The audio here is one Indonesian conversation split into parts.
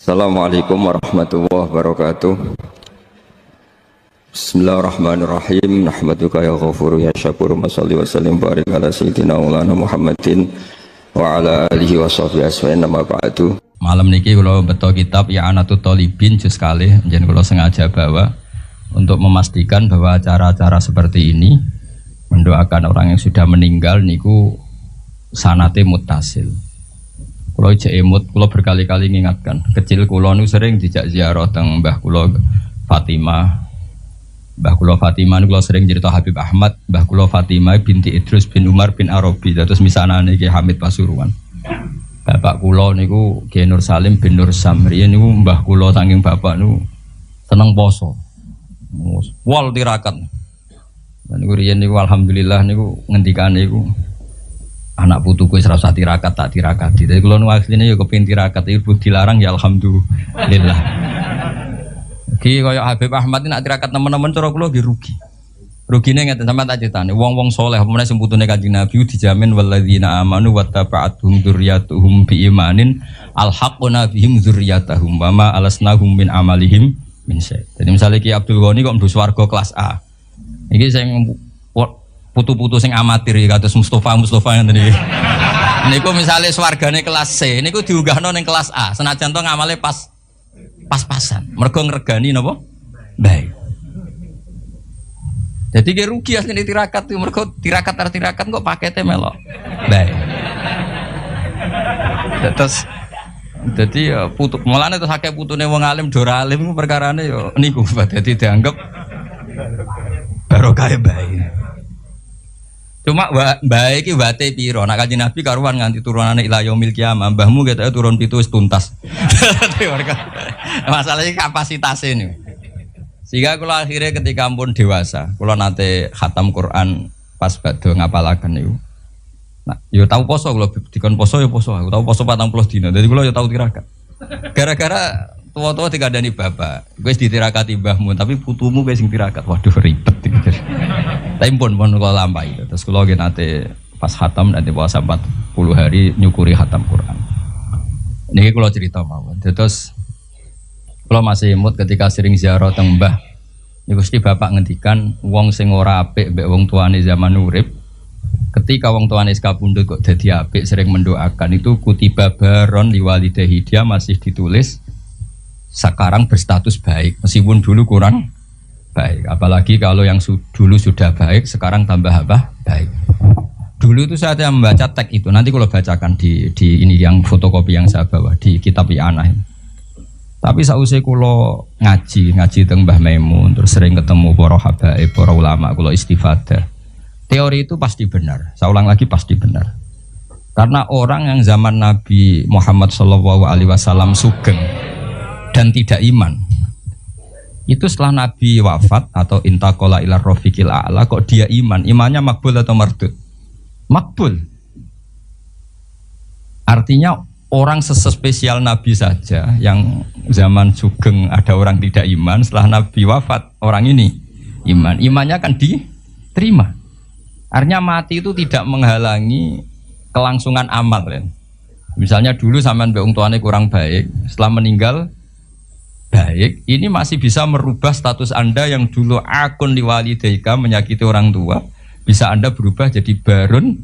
Assalamualaikum warahmatullahi wabarakatuh. Bismillahirrahmanirrahim. Nahmaduka ya ghafuru ya syakuru. Mashalli wa sallim barik ala sayyidina maulana Muhammadin wa ala alihi wa sahbihi asma'in nama ba'du. Malam niki kalau betul kitab I'anatul Thalibin juz kalih, jadi kalau sengaja bawa untuk memastikan bahwa cara-cara seperti ini mendoakan orang yang sudah meninggal niku sanate muttasil. Kalau ijek emut, kalau berkali-kali mengingatkan. Kecil kulo nu sering dijak ziarah teng Mbah kulo Fatimah. Mbah kulo Fatimah nu kulo sering cerita Habib Ahmad, Mbah kulo Fatimah binti Idrus bin Umar bin Arabi. Terus misanane Ki Hamid Pasuruan. Bapak kulo niku Ki Nur Salim bin Nur Samri niku mbah kulo saking bapak nu seneng poso. Wal tirakat. Dan niku riyen niku alhamdulillah niku ngendikane niku anak putuku wis rasa tirakat tak tirakati. Dadi kula nu asline ya kepengin tirakat ibu dilarang ya alhamdulillah. Ki kaya Habib Ahmad nek tirakat teman-teman cara kula nggih rugi. Rugine ngeten sampean tak critani, wong-wong saleh apa meneh sing putune Kanjeng Nabi dijamin walladzina amanu wattaba'atuhum dzurriyyatuhum biimanin alhaqna bihim dzurriyyatahum wa ma alasnahum min amalihim min syai'. Jadi misalnya Ki Abdul Ghani kok mlebu swarga kelas A. Iki sing putu-putu sing amatir ya kados Mustafa ngene iki. Niku misale swargane kelas C, niku diunggahno ning kelas A. Senajan to ngamale pas-pasan. Mergo ngregani napa? Baik. Jadi ge rugi asline tirakat itu mergo tirakat kok pakete melok. Baik. Terus dadi ya putu mulane terus akeh putune wong alim do ora alim perkarane ya niku dadi dianggap barokah baik. Cuma baik iki wate piro? Nak Kanjeng Nabi karuan nganti turunane ila yaumil qiyamah. Mbahmu ketoke turun 7 wis tuntas. Masalahnya kapasitasnya nih. Sehingga kula akhirnya ketika pun dewasa, kula nate khatam Quran pas badhe ngapalaken niku. Nah, yo tau poso kula dikon poso yo poso. Aku tau poso 40 dina. Dadi kula yo tau tirakat. Gara-gara tua-tua dikandani bapak, wis ditirakati mbahmu, tapi putumu wis sing tirakat. Waduh ribet iki. Tapi pun kula lampahi. Terus kula nate pas khatam nanti puasa 40 hari nyukuri khatam Quran. Niki kula cerita mawon. Terus kula masih imut ketika sering ziarah teng Mbah. Niku Gusti bapak ngendikan wong sing ora apik mbek wong tuane zaman urip. Ketika wong tuane kapundhut kok dadi apik sering mendoakan itu kutiba baron liwalidahi, dia masih ditulis sekarang berstatus baik meskipun dulu kurang baik. Apalagi kalau yang dulu sudah baik sekarang tambah apa? Baik. Dulu itu saya membaca teks itu, nanti kalau bacakan di ini yang fotokopi yang saya bawa di kitab I'anah ini. Tapi sausé kula ngaji teng Mbah Maimun, terus sering ketemu para habaib, para ulama, kula istifadah. Teori itu pasti benar. Saya ulang lagi pasti benar. Karena orang yang zaman Nabi Muhammad SAW sugeng dan tidak iman, itu setelah Nabi wafat atau intaqala ila rafiqil a'la kok dia iman. Imannya makbul atau mardud? Makbul. Artinya orang sespesial Nabi saja yang zaman sugeng ada orang tidak iman, setelah Nabi wafat orang ini iman. Imannya akan diterima. Artinya mati itu tidak menghalangi kelangsungan amal ya. Misalnya dulu sampean mbek wong tuane kurang baik, setelah meninggal baik, ini masih bisa merubah status Anda yang dulu akun liwalidaika menyakiti orang tua, bisa Anda berubah jadi barun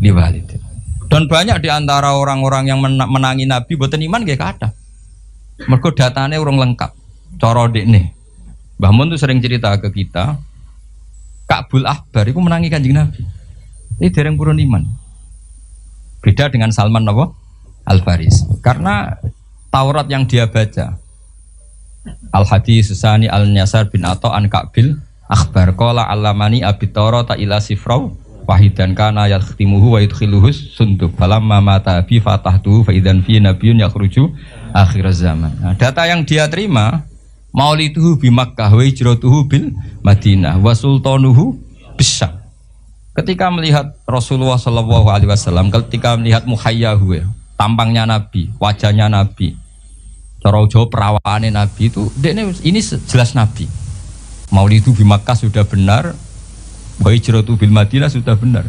liwalidaika. Dan banyak di antara orang-orang yang menangi Nabi boten iman nggih kathah. Mergo datane urung lengkap. Cara dekne. Mbah Mun tuh sering cerita ke kita, Ka'bul Ahbar iku menangi Kanjeng Nabi. Ini dereng purun iman. Beda dengan Salman napa? Al-Farisi. Karena Taurat yang dia baca Al-Hadis Susani Al-Nyasar bin Atha an Ka'bil Akhbar qala alamani abi Taurata ila sifrau wahidan kana yakhtimuhu wa yudkhiluhu sunduk falamma mata bi fatahtu fa idzan fi nabiyyun yakhruju akhir zaman. Nah, data yang dia terima maulituhu bi Makkah wa hijratuhu bil Madinah wa sultanuhu bisyam. Ketika melihat Rasulullah sallallahu alaihi wasallam, ketika melihat muhayyahu tampangnya Nabi, wajahnya Nabi, cara Jawa perawaane Nabi itu ini jelas Nabi. Maulidu bi Makkah sudah benar, wa hijratu bil Madinah sudah benar.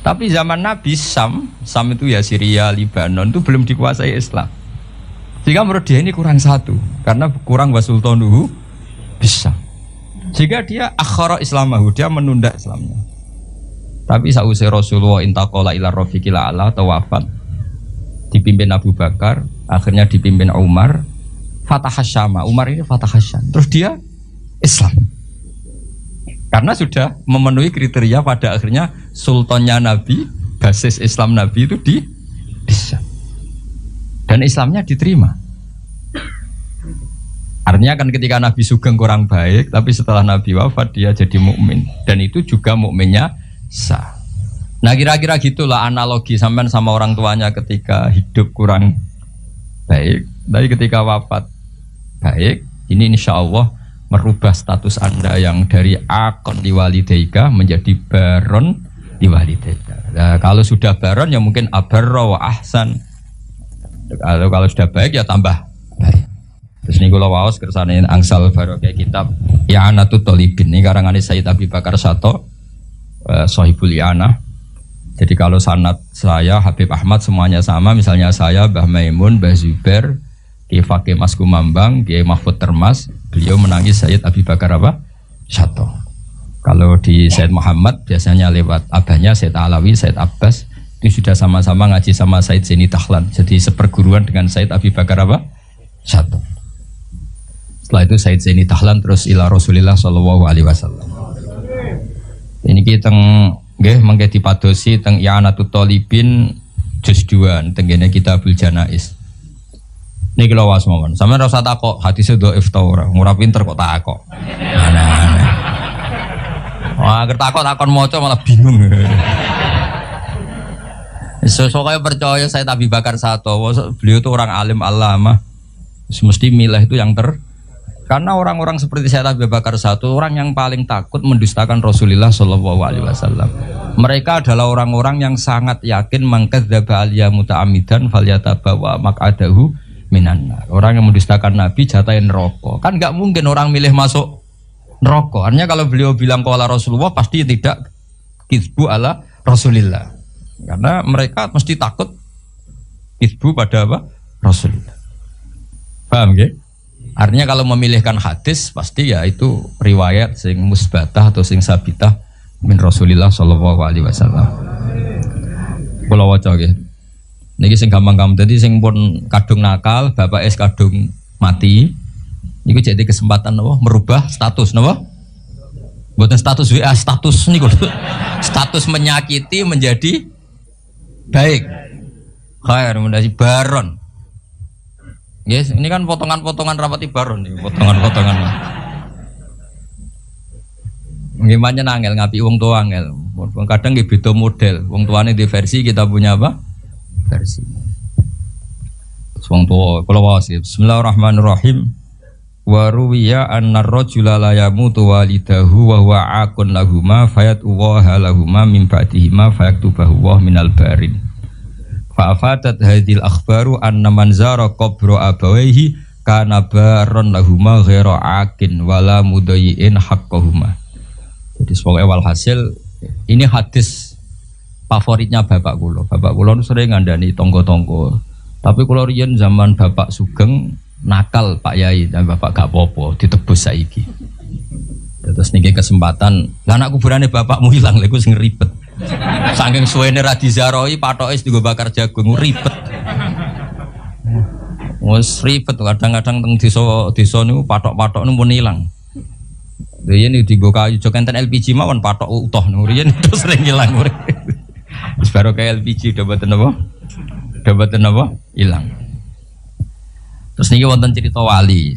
Tapi zaman Nabi Sam itu ya Syria, Libanon itu belum dikuasai Islam. Sehingga menurut dia ini kurang satu, karena kurang wasultanuhu bisa. Sehingga dia akhara islamahu, dia menunda Islamnya. Tapi sausai Rasulullah intaqala ila rafiqil a'la atau wafat, dipimpin Abu Bakar, akhirnya dipimpin Umar, Fatah Syama. Umar ini Fatah Syam. Terus dia Islam. Karena sudah memenuhi kriteria pada akhirnya sultannya Nabi, basis Islam Nabi itu di Syam. Dan Islamnya diterima. Artinya kan ketika Nabi Sugeng kurang baik, tapi setelah Nabi wafat dia jadi mukmin, dan itu juga mukminnya sah. Nah kira-kira gitulah analogi sampean sama orang tuanya ketika hidup kurang baik, tapi ketika wafat baik. Ini insya Allah merubah status anda yang dari akon liwalidaika menjadi baron liwalidaika. Nah, kalau sudah baron ya mungkin abarra wa ahsan. Kalau sudah baik ya tambah baik. Terus ini kalau waos kersane angsal barokah kitab I'anatut Thalibin ini karangan Sayyid Abi Bakar Sato, Sohibul I'anah. Jadi kalau sanad saya Habib Ahmad semuanya sama, misalnya saya Mbah Maimun, Mbah Zubair, Kiai Fakih Mas Kumambang, Kiai Mahfud Termas, beliau menangis Sayyid Abi Bakar apa? Sato. Kalau di Sayyid Muhammad biasanya lewat abahnya Sayyid Alawi, Sayyid Abbas. Itu sudah sama-sama ngaji sama Said Zaini Dahlan, jadi seperguruan dengan Said Abi Bakar apa? Satu. Setelah itu Said Zaini Dahlan terus ila Rasulillah sallallahu alaihi wasallam. Ini kita nggih mengke dipadosi teng I'anatut Thalibin juz 2 tenggene Kitabul Janaiz. Niki lho was mawon. Sampeyan ora usah takok hadise dhaif ta ora. Ora pinter kok takok. Aneh-aneh. Wah, kertakok takon maca malah bingung. Sosoknya percaya saya Abi Bakar Sato, beliau itu orang alim alama, mesti milah itu yang karena orang-orang seperti saya Abi Bakar Sato, orang yang paling takut mendustakan Rasulullah Shallallahu Alaihi Wasallam. Mereka adalah orang-orang yang sangat yakin mangkadzdzaba aliyya muta'ammidan falyatabawa maq'adahu minan nar. Orang yang mendustakan Nabi jatahin neraka. Kan nggak mungkin orang milih masuk neraka. Artinya kalau beliau bilang qala Rasulullah pasti tidak kizbu ala Rasulillah. Karena mereka mesti takut kizbu pada apa? Rasulullah. Paham ya? Artinya kalau memilihkan hadis pasti ya itu riwayat sing musbatah atau sing sabitah min Rasulillah sallallahu alaihi wasallam. Kula waca nggih. Niki sing gampang-gampang dadi sing pun kadung nakal, bapak es kadung mati. Niku jadi kesempatan napa merubah status napa? Mboten status WA, status niku. Status menyakiti menjadi baik. Khair menjadi baron. Yes, ini kan potongan-potongan rapati baron nih, potongan-potongan. Gimana nangel ngapi wong tua angel. Kadang nggih beda model. Wong tuane di versi, kita punya apa? Versi. Wong tua kula wae. Bismillahirrahmanirrahim. Wa ruwiya anna ar-rajula la yamutu walidahu wa huwa aqun lahuma fayatuwaha lahuma min ba'dihima fayaktubahu wa minal barin. Fa'afadat hadhil akhbaru anna man zara qabra abawaihi kana baron lahuma ghaira aqin wala mudayyin haqqahuma. Jadi sebagai walhasil ini hadis favoritnya bapak kula. Bapak kula sering ngandani tonggo-tonggo. Tapi kula riyen zaman Bapak Sugeng nakal Pak Yai dan Bapak gak apa-apa ditebus saiki. Terus niki kesempatan, lah anak kuburane bapakmu hilang lha iku sing ribet. Saking suwene ra dizaroi patoke digo bakar jagung ribet. Wes ribet kadang-kadang teng desa niku patok-patok niku pun ilang. Riyen digo kayu jok enten LPG mawon patok utuh niku riyen terus sering ilang. Wis baru kayak LPG udah boten apa? Udah boten apa? Ilang. Terus niki wonten cerita wali.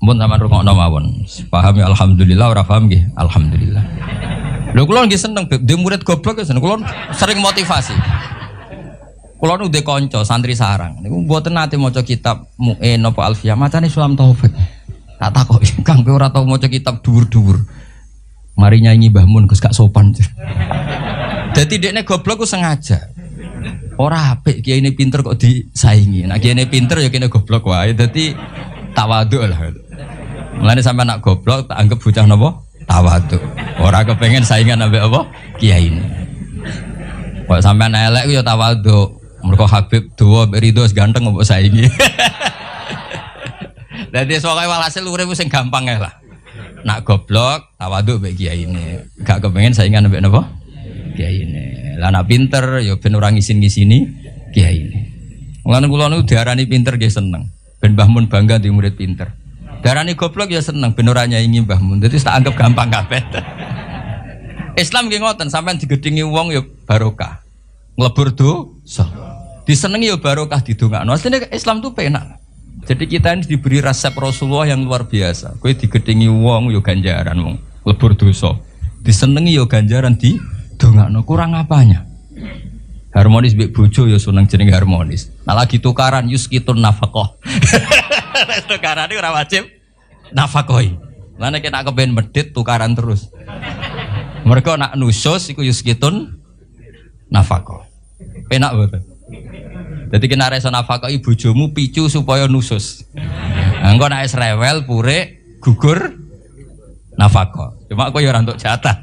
Mun sampean rungokno mawon. Paham ya alhamdulillah, ora paham nggih alhamdulillah. Lho kula nggih seneng dhe murid goblok ya seneng. Kula sering motivasi. Kula nu dhe kanca santri sarang. Niku mboten nate maca kitab Mu'in napa Alfiyah, macane Sulam Taufik. Tak takok, Kang kowe ora tau maca kitab dhuwur-dhuwur. Mari nyanyi Mbah Mun Gus gak sopan. Dadi dekne goblok ku sengaja. Ora apik kiai ini pinter kok disaingi. Nek kiai ini pinter ya kene goblok wae. Dadi tawadhu lah. Mulane sampe anak goblok tak anggap bocah napa? Tawadhu. Ora kepengen saingan ambek apa? Kiai ini. Kok sampean elek ku ya tawadhu. Mergo Habib Dawa mbek Ridho ganteng mbok saingi. Dadi pokoke walhasil urip sing gampang ae lah. Nak goblok tawaduk mbek kiai ini. Gak kepengen saingan mbek napa? Kiai ini. Lah nak pinter ya ben ora ngisin-ngisini kiai ini. Mulane kula niku diarani pinter nggih seneng. Ben Mbah Mun bangga di murid pinter. Diarani goblok ya seneng ben ora nyaingi Mbah Mun. Dadi tak anggap gampang kabeh. Islam nggih ngoten, sampean digedhingi wong ya barokah. Nglebur dosa. Disenengi ya barokah didongakno. Asline Islam tuh penak. Jadi kita ini diberi resep Rasulullah yang luar biasa. Kowe digedhingi wong ya ganjaran wong nglebur dosa. Disenengi ya ganjaran didongakno. Kurang apanya? Harmonis mbek bojo ya seneng jenenge harmonis. Nah lagi tukaran yuskitun nafaqah. Tukaran iki ora wajib nafaqahi. Lah nek nak kepen medhit tukaran terus. Mereka nak nusus iku yuskitun nafaqah. Penak mboten. Dadi kena rasa nafaqahi bojomu picu supaya nusus. Engko nek wis rewel pure gugur nafaqah. Cuma aku ya ora entuk jatah.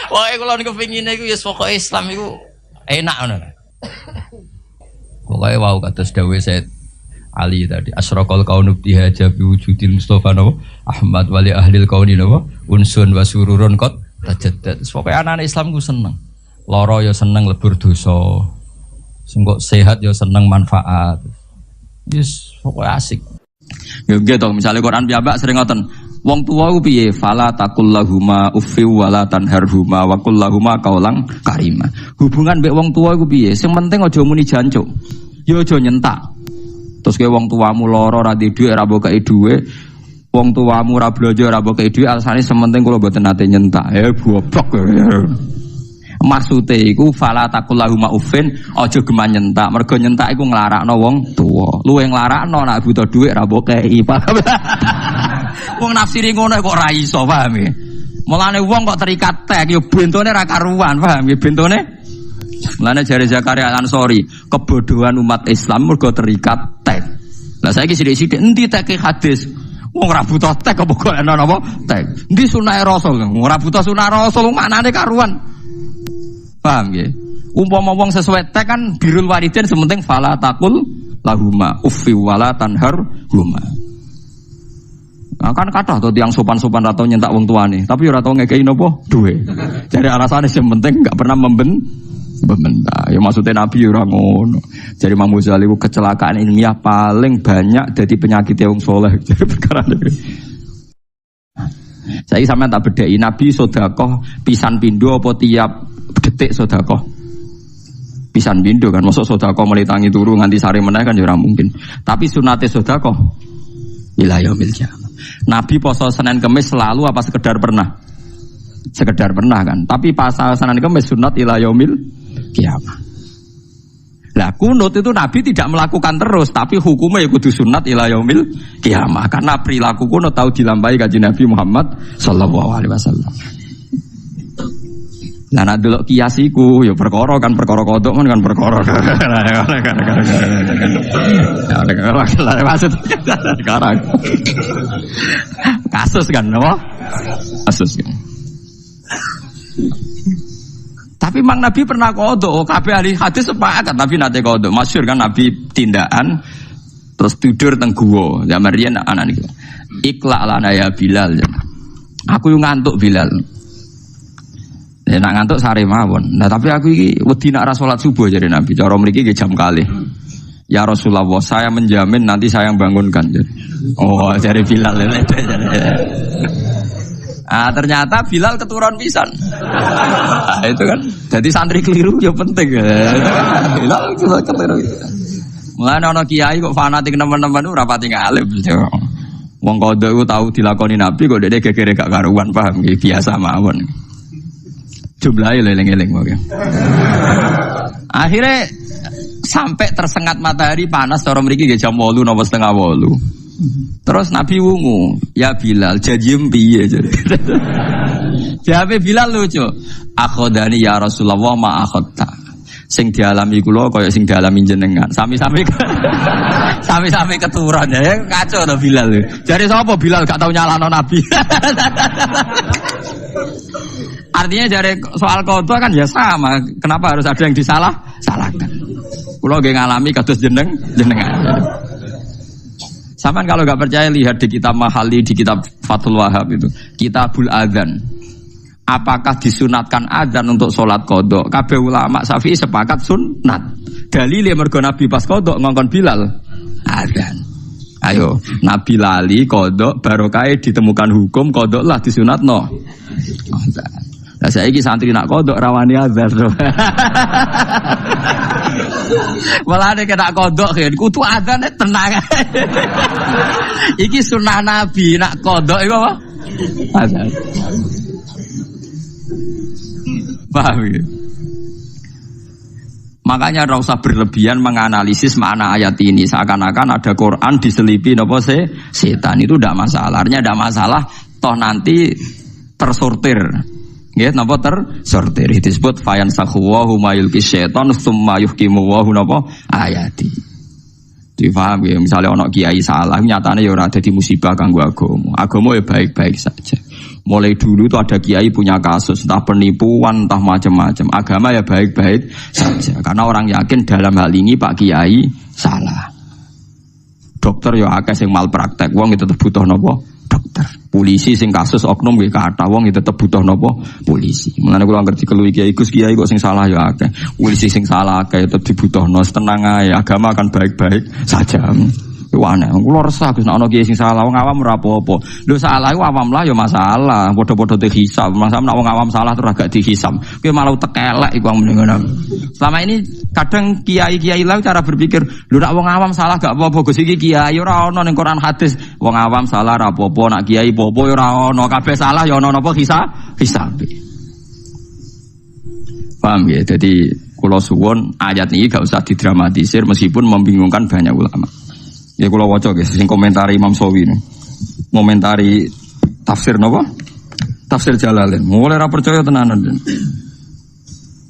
Pokoke kula niku pengine iku ya pokoke Islam iku enak ngono. Pokoke wau kados dawuh Said Ali tadi asraqal kaunu bihaja bi wujudil Mustafa nawa Ahmad wali ahlil kauni nawa unsun wa sururun qad tajaddad. Pokoke anak Islam ku seneng. Lara ya seneng lebur dosa. Sing kok sehat ya seneng manfaat. Yes, pokoke asik. Ya nggih to, misale Quran piyambak sering ngoten. Wong tuwa ku piye? Fala taqul lahuma uffi wala tanharhuma wa qul lahuma qaulan karima. Hubungan mbek wong tuwa ku piye? Sing penting aja muni jancuk. Ya aja nyentak. Terus ke wong tuamu lara ora di dhuwit ora mbokeki dhuwit. Wong tuamu ora blanja ora mbokeki dhuwit alasane sementing kula mboten nate nyentak. Goblok. Maksude iku fala taqul lahuma uffin aja geman nyentak. Mergo nyentak iku nglarakno wong tuwa. Luwe nglarakno nek butuh dhuwit ora mbokeki. Wong nafsiri ngono kok ora iso, paham ya? Mulane wong kok terikat tek ya bentone ra karuan, paham ya bentone? Mulane jare Zakaria Al-Ansori, kebodohan umat Islam mergo terikat tek. Lah saiki sithik-sithik endi teke hadis? Wong ora butuh tek apa kok ana napa? Tek. Endi sunah Rasul? Ora butuh sunah Rasul, maknane karuan. Paham ya? Umpama wong sesuai tek kan birrul walidain sementing fala taqul lahuma uffi wala tanharhuma. Nah, kan kathah to tiyang sopan-sopan ra tau nyentak wong tuane, tapi ora tau ngekeki napa duwe. Jadi alasane sing penting enggak pernah membentak. Ya maksudnya Nabi ora ngono. Jadi Imam Ghazali ku kecelakaan ilmiah paling banyak dadi penyakit wong saleh. Jadi perkara niku. Saiki sampean tak bedheki Nabi sedekah pisan pindho apa tiap detik sedekah. Pisan pindho kan mosok sedekah mulai tangi turu nganti sare meneh kan ya ora mungkin. Tapi sunate sedekah ila yaumil qiyamah. Nabi poso Senin Kemis selalu apa sekedar pernah? Sekedar pernah kan. Tapi pas Senin Kemis sunat ila yaumil qiyamah. Lah kunut itu Nabi tidak melakukan terus, tapi hukumnya ya kudu sunat ila yaumil qiyamah. Karena perilaku kunut tahu dilampahi kanjeng Nabi Muhammad sallallahu alaihi wasallam. Nah nak delok kias iku ya perkara kodok kan perkara. Maksud sekarang. Kasus kan apa? Kasus kan. Tapi Mang Nabi pernah kodok, kabeh ahli hadis sepakat Nabi nate kodok. Masyhur kan Nabi tindakan terus tidur teng guwa. Zaman riyen anak niku. Iqla lana ya Bilal. Aku yo ngantuk Bilal. Ya nak ngantuk sare mawon. Nah tapi aku iki wedi nak ra salat subuh jare Nabi. Cara mriki nggih jam kalih. Ya Rasulullah, saya menjamin nanti saya yang bangunkan. Oh, jare Bilal. Ah ternyata Bilal keturun pisan. Nah, itu kan. Jadi santri keliru ya penting. Bilal keliru. Mulane ana kiai kok fanatik teman-teman ora pati ngalim. Wong kodho iku tau dilakoni Nabi kok dekne gegere gak karuan, paham nggih biasa mawon. Jumlahnya eling-eling mungkin. Akhirnya sampai tersengat matahari panas cara mriki nggih jam 8 napa setengah 8. Terus Nabi wungu, "Ya Bilal, janjim piye?" Jawabe Bilal lucu. "Akhodani ya Rasulullah ma akhadta." Sing dialami kula kaya sing dialami jenengan. Sami-sami sami-sami keturunan ya kacau to Bilal. Jare sapa Bilal gak tau nyalano Nabi. Artinya dari soal qadha kan ya sama. Kenapa harus ada yang disalahkan? Kula nggih ngalami kados jenengan. Sampean kalau nggak percaya lihat di kitab Mahali, di kitab Fathul Wahhab itu, Kitabul Adzan. Apakah disunatkan adzan untuk sholat qadha? Kabeh ulama Syafi'i sepakat sunat. Dalile mergo Nabi pas qadha ngongkon Bilal adzan. Ayo, Nabi lali qadha barokahe ditemukan hukum qadha lah disunatno. Lah saiki santri nak qadha rawani adzan. Malah nek nak qadha kan kudu adzane tenang. Iki sunah Nabi nak qadha iku apa? Adzan. Paham ya? Makanya tidak usah berlebihan menganalisis makna ayat ini seakan-akan ada Quran diselipi nopo setan, itu tidak masalah. Artinya tidak masalah, toh nanti tersortir. Ya, nopo tersortir. Itu disebut fayan sakhuwahu mayulki syaitan summa yuhkimu wahu nopo ayati. Difaham ya, misalnya ono kiai salah, nyatanya ya ora dadi musibah kanggo agama. Agama ya baik-baik saja. Mulai dulu itu ada kiai punya kasus, entah penipuan, entah macam-macam. Agama ya baik-baik saja, karena orang yakin dalam hal ini Pak Kiai salah. Dokter ya akeh sing malpraktek, wong itu tetep butuh nopo dokter. Polisi sing kasus oknum nggih kathah, wong itu tetep butuh nopo polisi. Mulane kula ngerti keluwi kiai Gus kiai kok sing salah ya akeh. Polisi sing salah akeh tetep dibutuhno, tenang ae, agama akan baik-baik saja. Wane, kula resah Gus nek ana kiai sing salah, wong awam ora apa-apa. Lho salah iku awam lah ya masalah, padha-padha dihisab. Masa nek wong awam salah terus agak dihisab. Kuwi malah tekelek iku wong mendingan. Selama ini kadang kiai-kiai lah cara berpikir, lho nek wong awam salah gak apa-apa Gus iki kiai ora ana ning Quran hadis. Wong awam salah ora apa-apa, nek kiai apa-apa ya ora ana, kabeh salah ya ana napa hisabe. Paham ya? Jadi kula suwun ayat ini gak usah didramatisir meskipun membingungkan banyak ulama. Ya kula waca guys, sing komentari Imam Sawi ini. Komentari tafsir napa? Tafsir Jalalain. Mulai ra percaya tenanan.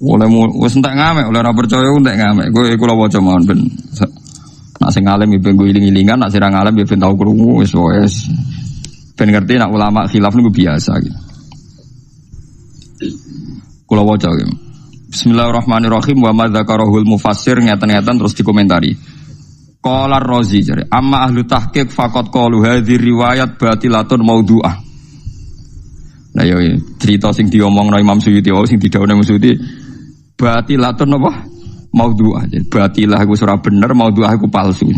Oleh wis entek ngamek, oleh ra percaya entek ngamek. Kula waca mawon ben. Nak sing alim ya ben iling-ilingan, nak sing ra alim ya ben tau krungu wis. Ben ngerti nak ulama khilaf niku biasa gitu. Kula waca gitu. Bismillahirrahmanirrahim wa ma dzakarahul mufassir ngeten-ngeten terus dikomentari. Qala Ar-Razi jare amma ahlu tahqiq faqat qalu hadhi riwayat batilatun maudhu'ah. Nah yo cerita sing diomongno Imam Suyuti sing didhawuhne Imam Suyuti batilatun apa? Maudhu'ah. Batilah iku ora bener, maudhu'ah iku palsu.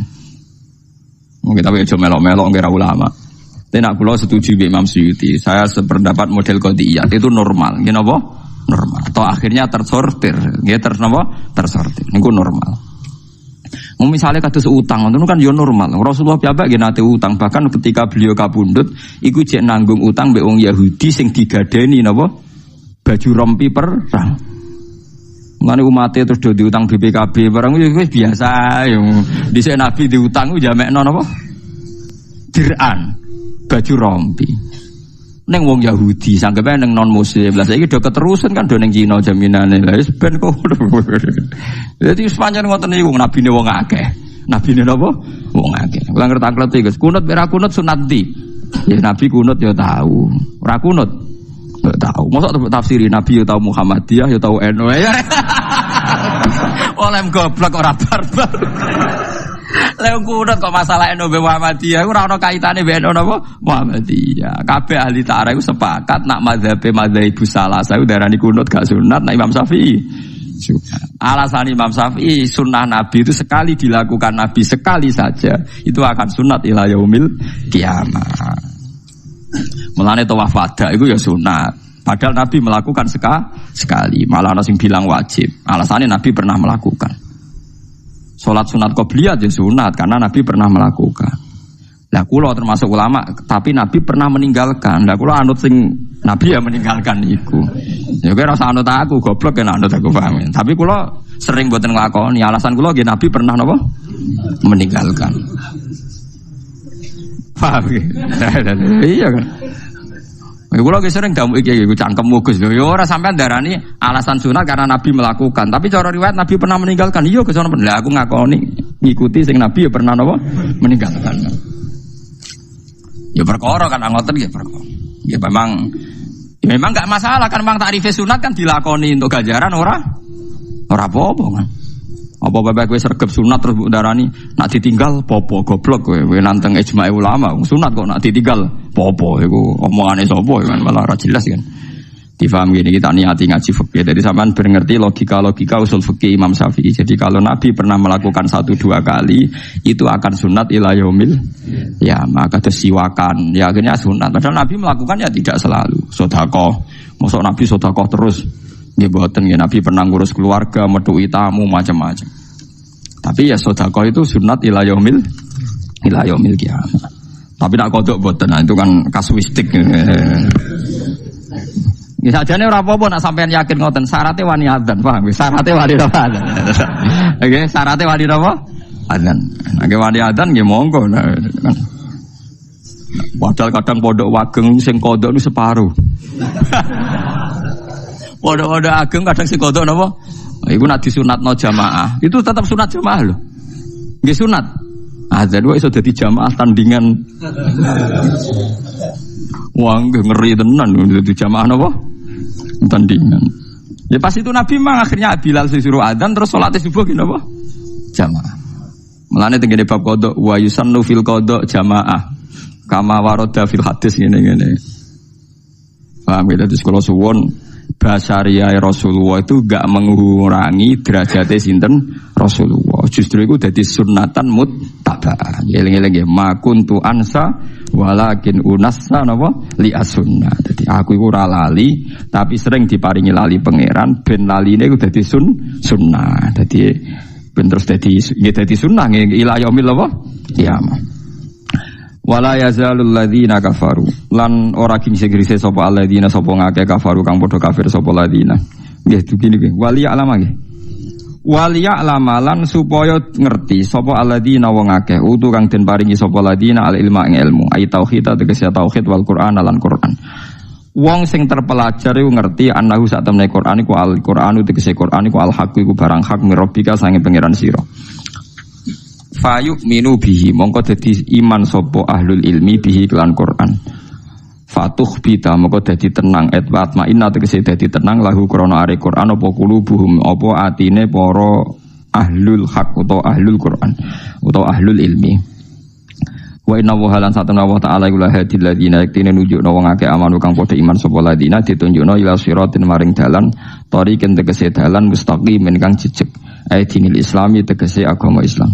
Mungkin tapi aja melok-melok ngira ulama. Tapi nak kula setuju dengan Imam Suyuti. Saya sependapat model qadiyat itu normal. Nggih napa? Normal. Atau akhirnya tersortir. Nggih tersortir. Niku normal. Misalnya kados utang, itu kan yo normal. Rasulullah piyambak nggih nate utang, bahkan ketika beliau kabundut, iku jek nanggung utang mbek wong Yahudi sing digadeni napa? Baju rompi perang. Mulane umate terus do diutang BPKB barang wis biasa yo. Dhisik Nabi diutang ku jamekno napa? Diran baju rompi. Neng wong Yahudi sanggepe neng non muslim. Lah saiki do keterusan kan do neng Cina jaminane. Lah wis ben kok. Dadi sepanjang ngoten niku nabine wong akeh. Nabine napa? Wong akeh. Kula ngerti Gus. Kunut ora kunut sunat ndi? Ya Nabi kunut ya tahu. Ora kunut ya tahu. Mosok tafsiri Nabi ya tahu Muhammadiyah ya tahu NU. Oleh goblok ora barbar. Lha kunut kok masalah NU Muhammadiyah ora ono kaitane mbek NU napa Muhammadiyah. Kabeh ahli tarikh iku sepakat nak mazhab salasa darani kunut gak sunat, nak Imam Syafi'i alasan Imam Syafi'i sunnah Nabi itu sekali dilakukan Nabi sekali saja itu akan sunat ila yaumil kiamah. Mulane tawaf wada itu ya sunat. Padahal Nabi melakukan sekali, malah ana sing bilang wajib. Alasannya Nabi pernah melakukan. Salat sunat qobliyah ya sunat karena Nabi pernah melakukan. Lah kula termasuk ulama tapi Nabi pernah meninggalkan. Lah kula anut sing Nabi ya meninggalkan iku. Ya kira rasa anut aku goblok kan anut aku paham. Tapi kula sering mboten nglakoni. Alasan kula nggih Nabi pernah napa? Meninggalkan. Paham ya? Iya kan. Kula ge sering damu iki cangkemmu Gus. Ya ora sampean darani alasan sunat karena Nabi melakukan. Tapi cara riwayat Nabi pernah meninggalkan. Iya Gus, lah aku ngakoni ngikuti sing Nabi ya pernah napa? Meninggalkan. Ya perkara kan ngoten ya perkara. Ya memang enggak masalah kan memang takrif sunat kan dilakoni untuk ganjaran ora apa-apa kan. Apa bae kowe sregep sunat terus mbok darani nak ditinggal popo goblok kowe nanteng ijma' ulama. Sunat kok nak ditinggal popo iku omongane sapa kan malah ora jelas kan. Difaham gini kita niati ngaji fikih. Jadi sampean ngerti logika usul fikih Imam Syafi'i. Jadi kalau Nabi pernah melakukan 1-2 kali itu akan sunat ila yaumil ya maka siwakan. Ya akhirnya sunat. Padahal Nabi melakukan ya tidak selalu. Sedekah. Mosok Nabi sedekah terus. Nggih mboten nggih Nabi pernah ngurus keluarga, metuhi tamu macam-macam. Tapi ya sedekah itu sunat ila yaumil kiamat. Tapi nak kodok mboten. Nah, itu kan kasuistik. Sajane ora apa-apa nak sampean yakin ngoten syaratnya wani adzan, paham? Syaratnya wani adzan. Oke, syaratnya wani apa? Adzan. Nek wani adzan nggih monggo. Padahal kadang pondok wageng sing kodok niku separo. Pondok-pondok ageng kadang sing kodok napa? Iku nak disunatno jamaah. Itu tetap sunat jamaah lho. Nggih sunat. Adzan wae iso dadi jamaah tandingan. Wah, ngeri tenan dadi jamaah napa? Tandingan. Ya pas itu Nabi memang akhirnya Bilal disuruh adzan terus salat subuh gini apa? Jamaah. Mulane tengene bab qada wa yusannu fil qada jamaah. Kama warada fil hadis ngene-ngene. Paham ya terus kula suwun basyariah Rasulullah itu enggak mengurangi derajate sinten Rasulullah. Justru itu dadi sunnatan muttaba. Eling-eling nggih ma kuntu ansa walakin unassa napa li as-sunnah. Dadi aku iku ora lali tapi sering diparingi lali pangeran ben laline iku dadi sunnah. Dadi ben terus dadi sunnah ila yaumil apa? Kiamat. Wala yazalul ladzina kafaru lan ora gingse-gingse sapa alladzina sapa ngake kafaru kang padha kafir sapa ladzina. Nggih begini nggih. Wali alama nggih. Wali alamalan supaya ngerti sapa alladzina wong akeh utu kang den paringi sapa ladzina al ilma ing ilmu ai tauhid tegese tauhid wal Qur'an lan Qur'an. Wong sing terpelajar iku ngerti annahu sak temne Qur'an iku al Qur'anu tegese Qur'an iku al haq iku barang hak mirobika sange pangeran sira. Fayuk minu bihi mongko dadi iman sapa ahlul ilmi bihi kelan Quran. Fatuh bita mongko dadi tenang etwat maina tegese dadi tenang lahu krana are Quran apa kulubuhum apa atine para ahlul haq utawa ahlul Quran utawa ahlul ilmi. Wa inna wa halan satana wa ta'ala iku lahadil ladina yaktine nunjukna wong akeh amanu kang padha iman sapa ladina ditunjukna ila siratin maring dalan tariqen tegese dalan mustaqimin kang jejeg dinil islami tegese agama Islam.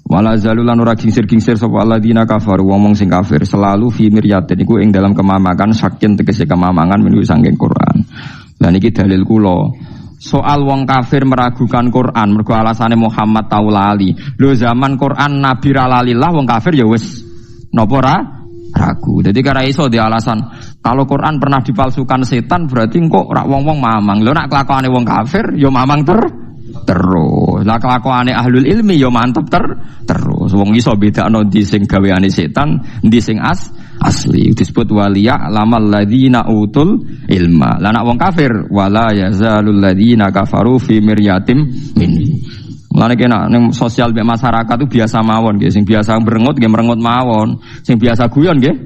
Wala zalulan ora gingsir-gingsir sapa alladzina kafaru wong sing kafir selalu fi miryatin iku ing dalam kemamakan saking tegese kemamangan menuju saking Quran. Lah niki dalil kula. Soal wong kafir meragukan Quran mergo alasane Muhammad tau lali. Lho zaman Quran Nabi ra lalilah wong kafir ya wis napa ra ragu. Dadi kara iso di alasan kalau Quran pernah dipalsukan setan berarti kok ora wong-wong mamang. Lho nek kelakuane wong kafir ya mamang terus. Lah kelakuane ahlul ilmi ya mantep terus. Wong iso bedakno ndi sing gaweane setan, ndi sing asli. Disebut waliya lamal ladzina utul ilma. Lah nek wong kafir wala yazalul ladzina kafaru fi miryatim min. Mulane kena ning sosial mek masyarakat itu biasa mawon nggih, sing biasa merengut nggih merengut mawon, sing biasa guyon nggih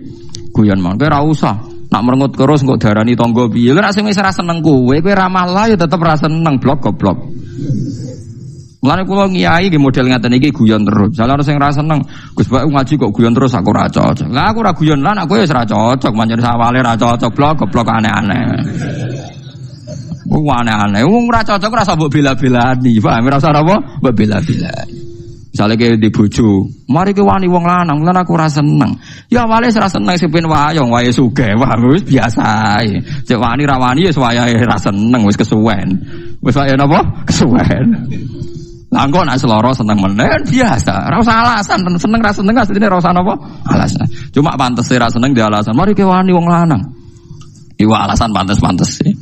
guyon mawon. Kowe ora usah nak merengut terus kok darani tangga piye. Nek sing wis ora seneng kowe ramah lah ya tetep ora seneng blok goblok. Mulane kula ngiyai nggih model ngaten iki guyon terus. Salah sing ra seneng, Gus Bak ngaji kok guyon terus aku ora cocok. Lah aku ora guyon lan aku wis ora cocok, pancen awale ra cocok blok goblok aneh-aneh. Wong aneh-aneh, wong ora cocok ora usah mbok bela-belani, paham ora usah apa? Mbok bela-belani. Misale ke di bojo, mari ke wani wong lanang, lan aku ora seneng. Ya awale ora seneng sing ben wayang, wae sugih, wah wis biasa ae. Cek wani ra wani wis wayahe ra seneng, wis kesuwen. Wis wayahe napa? Kesuwen. Lah engko nek seloro seneng meneh biasa. Ora usah alasan seneng ra seneng asline ora usah napa? Alasan. Cuma pantes ra seneng di alasan. Mari ke wani wong lanang. Iku alasan pantes-pantes sih.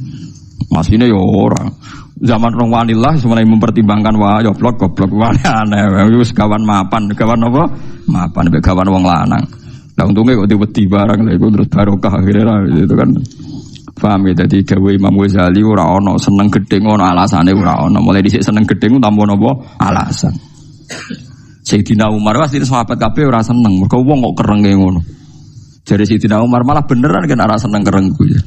Masine yo ora. Zaman rong wanillah semuanya mempertimbangkan wah yo goblok wani aneh. Wis kawan mapan, kawan apa? Mapan mek kawan wong lanang. Lah untunge kok diwedi barang lha iku terus barokah akhirnya itu kan. Paham ya, jadi dawuh Imam Ghazali ora ana seneng gedeng ono alasane ora ana. Mulai dhisik seneng gedeng tanpa napa alasan. Sayyidina Umar wasine sahabat kabeh ora seneng, mergo wong kok kerenge ngono. Jare Sayyidina Umar malah beneran kan ora seneng kerengku ya.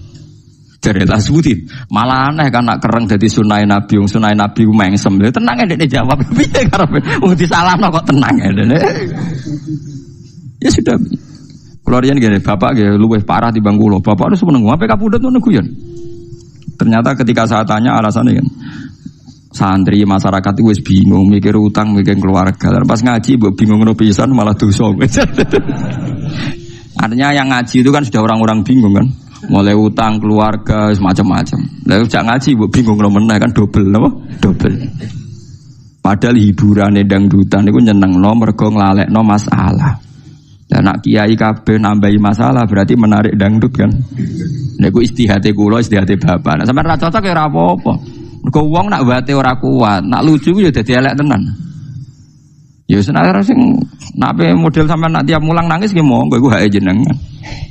Jare Tasbuti malah aneh kan nak kereng dadi sunai Nabi, wong sunai Nabi ku mengsem. Tenang ndekne jawab piye karepe wong disalahno kok tenang ndekne. Ya sudah. Kula riyen ngene, bapak nggih luwih parah timbang kula. Bapak wis meneng ape kapundhut ngono guyon. Ternyata ketika saya tanya alasannya kan santri masyarakat itu wis bingung mikir utang, mikir keluarga. Pas ngaji mbok bingung ngono pisan malah dosa. Artinya yang ngaji itu kan sudah orang-orang bingung kan. Mulai utang, keluarga, semacam-macam. Lalu jak ngaji, bu bingung meneh kan double, apa? Double. Padahal hiburan dangdutan itu nyeneng mergo nglalekno masalah. Dan nak kiai kabeh nambahi masalah berarti menarik dangdut kan. Niku istihate kula, istihate bapak. Nek sampeyan ra cocok ya ora apa-apa. Mergo wong nak wate ora kuat, nak lucu ya dadi elek tenan. Ya senajan sing nak model sampeyan nak tiap mulang nangis nggih monggo iku hake jenengan.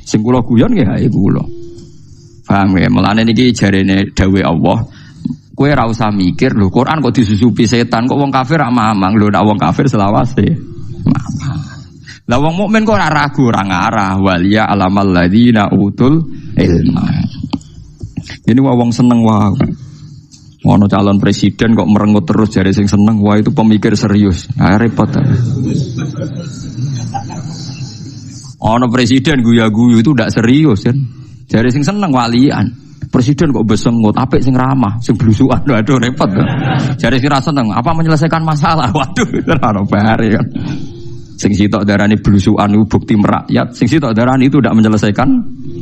Sing kula guyon nggih hake kula. Paham ya, mulane niki jarene dawuh Allah. Kowe ora usah mikir lho, Quran kok disusupi setan, kok wong kafir rak mamang lho, nek wong kafir selawase. Mamang. Lah wong mukmin kok ora ragu, ora ngarah, waliya alamal ladina utul ilma. Ini wong seneng wae. Ono calon presiden kok merengut terus jare sing seneng, wah itu pemikir serius. Ah repot. Ono presiden guya-guyu itu ndak serius kan. Jare sing seneng walian. Presiden kok besengut, apik sing ramah, sing blusukan. Waduh repot. Jare sing ra seneng, apa menyelesaikan masalah? Waduh, ora bare kan. Sing sitok darani blusukan itu bukti merakyat, sing sitok darani itu tidak menyelesaikan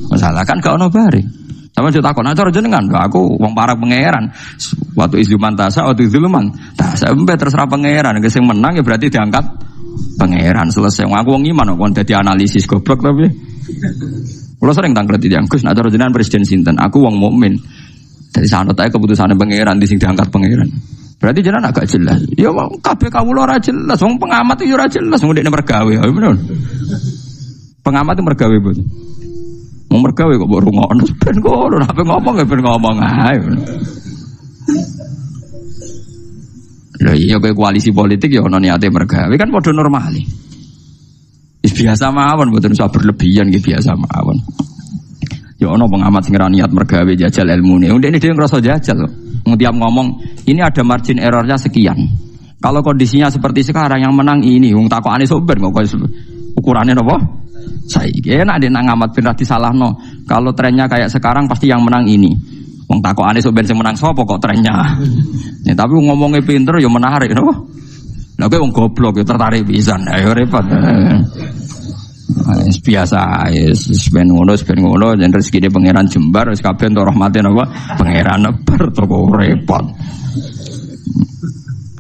masalah kan gak ono bare. Sama yo takon acara jenengan, aku wong para pangeran. Waktu izluman tasa, waktu izluman tasa sampai terserah pangeran, sing menang ya berarti diangkat pangeran selesai. Aku wong iman kok dadi analisis goblok tapi. Kalau sering tangklet yang Gus, nak jenengan presiden sinten, aku wong mukmin. Dari sanad ae keputusane pangeran di sing diangkat pangeran. Berarti jenengan agak jelas. Ya wong kabeh kawula ora jelas, wong pengamat itu ora jelas, wong dekne mergawe. Ya bener. Pengamat itu mergawe, Bos. Wong mergawe kok mbok rungokno ben kono, ape ngomong ya ben ngomong ae. Lha iya kowe koalisi politik ya ono niate mergawe kan padha normali. Biasa mawon mboten usah berlebihan nggih biasa mawon. Ya ono pengamat sing ora niat mergawe jajal ilmune. Ndekne dhewe ngrasa jajal kok. Tiap ngomong ini ada margin errornya sekian. Kalau kondisinya seperti sekarang yang menang ini wong takokane sok ben kok ukurane napa? Saiki enak nek nang ngamat ben ra disalahno. Kalau trennya kayak sekarang pasti yang menang ini. Wong takokane sok ben sing menang sapa kok trennya. Ya tapi ngomongnya pinter ya menarik napa? Lah kowe wong goblok ya tertarik pisan. Ayo repot. Biasa wis ben ngono yen rezekine pangeran jembar wis kabeh entuk rahmate napa pangeran nebar toko repot.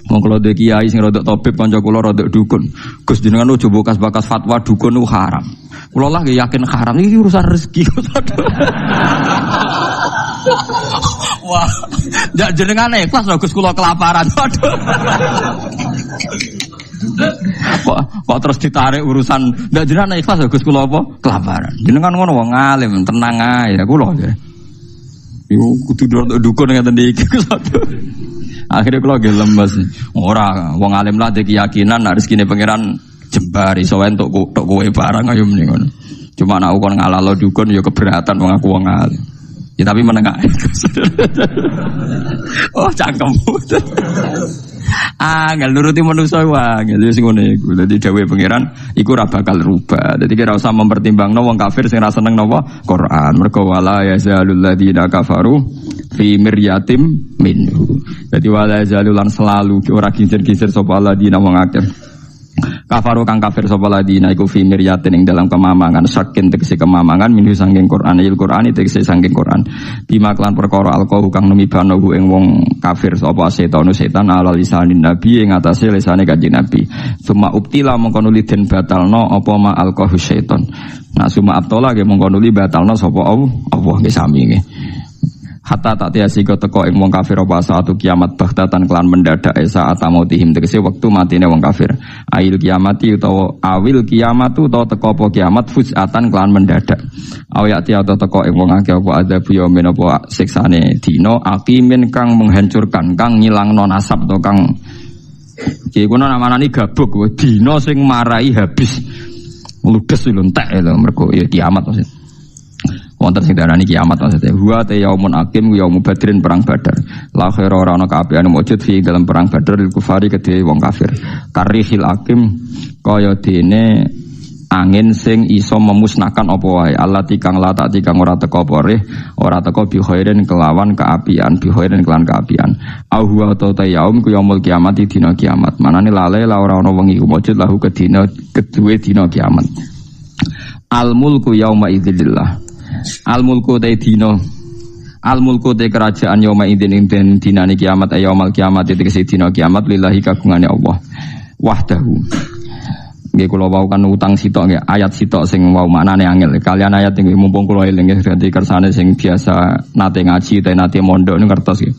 Wong kula de kiai sing rodok tabib kanca kula rodok dukun. Gus jenengan ojo bakas fatwa dukun ku haram. Kula lah yakin haram iki urusan rezeki. Wah, jak jenengan ikhlas lho Gus kula kelaparan. Waduh. Kok terus ditarik urusan ndak jenengan ikhlas lho Gus kula apa? Kelaparan. Jenengan ngono wong alim, tenang ae kula ya. Yo kudu dukun ngaten iki. Akhirnya kula ge lemes. Ora, wong alim lah de keyakinan nek rezekine pangeran jembar iso entuk kowe barang ayo mending ngono. Cuma nek kon ngalalo dukun ya keberatan wong aku wong alim. Ya tapi menengah. Oh, cangkem. Angel nuruti manusa wae, wis ngono iku. Dadi dawuhe pangeran iku ora bakal rubah. Dadi kira usah mempertimbangno wong kafir sing ora seneng napa Quran. Mergo wala yazalul ladzina kafaru fi miryatim minhu. Dadi wala yazalul lan selalu ora giser-giser sapa ladina wong akeh. Kafaru kang kafir sapa ladina iku fi miryatin ing dalam kemamangan saking tegese kemamangan minhu saking Quran tegese saking Quran. Bima klan perkara alqahu kang numibano ing wong kafir sapa setan ala lisanin nabi ing atase lisane Kanjeng Nabi. Suma ubtila mongko nuli den batalno apa ma alqahu setan. Nah suma abtola ge mongko nuli batalno sapa Allah ge sami nggih. Hatta tak tiasi teko ing wong kafir apa saatu kiamat baghtatan kelan mendadak saat mautihim tegese wektu matine wong kafir. Ail kiamati utawa awil kiamatu utawa teko apa kiamat fuzatan kelan mendadak. Awayati atau teko ing wong akeh apa adabu yamin apa siksane dina aqimin kang menghancurkan kang ngilangno nasab to kang iki kono namanani gabuk dina sing marai habis ludes lho entek lho mergo ya kiamat maksud. Wonten sing darani kiamat maksudnya. Huwa ta yaumun akim yaumul badrin perang Badar. La khaira ora ana kaapian mujud fi dalam perang Badar lil kufari kedhe wong kafir. Karihil akim kaya dene angin sing iso memusnahkan apa wae. Allati kang lata kang ora teka poreh, ora teka bi khairin kelawan kaapian, bi khairin kelawan kaapian. Au huwa ta yaum ku yaumul kiamat dina kiamat. Manane lale la ora ana wengi mujud lahu kedina kedue dina kiamat. Al mulku yauma idzillah. Al mulku te dino al mulku te kerajaan yauma idzin dinane kiamat yaumul kiamat tegese dina kiamat lillahi kagungane Allah wahdahu. Nggih kula wau kan utang sitok nggih ayat sitok sing wau maknane angel kalian ayat nggih mumpung kula eling nggih ganti kersane sing biasa nate ngaji utawa nate mondok niku kertos nggih.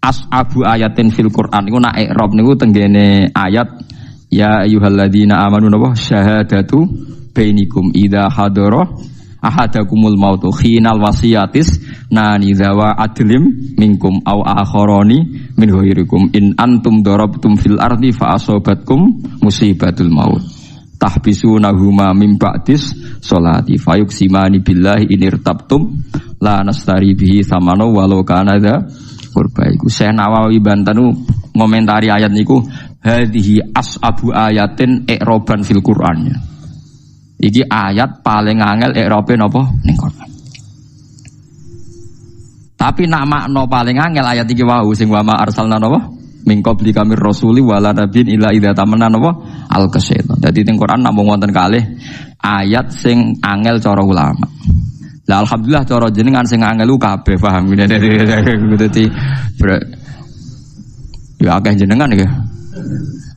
Ashabu ayatin fil Quran niku nak i'rab niku tenggene ayat ya ayyuhalladzina amanu napa syahadatu bainikum idza hadara ahadakumul mautu khinal wasiyatis nani zawa adlim minkum au akharoni min ghairikum in antum darabtum fil ardi fa asobatkum musibatul maut tahbisunahuma min ba'dis sholati fayuqsimani billahi inirtabtum la nastari bihi samano walau kana dza qurba. Iku Syekh Nawawi Bantanu ngomentari ayat niku hadhihi ashabu ayatin i'roban fil Qur'an. Iki ayat paling angel i'rabe napa ning Quran. Tapi nak makna paling angel ayat iki wau sing wa ma arsalna napa min qabli kamir rasuli wala nabiyyin illa idza tamanna napa al-qasyaitan. Dadi ning Quran namung wonten kalih ayat sing angel cara ulama. Lah alhamdulillah cara jenengan sing angel ku kabeh paham dadi ya akeh jenengan iki.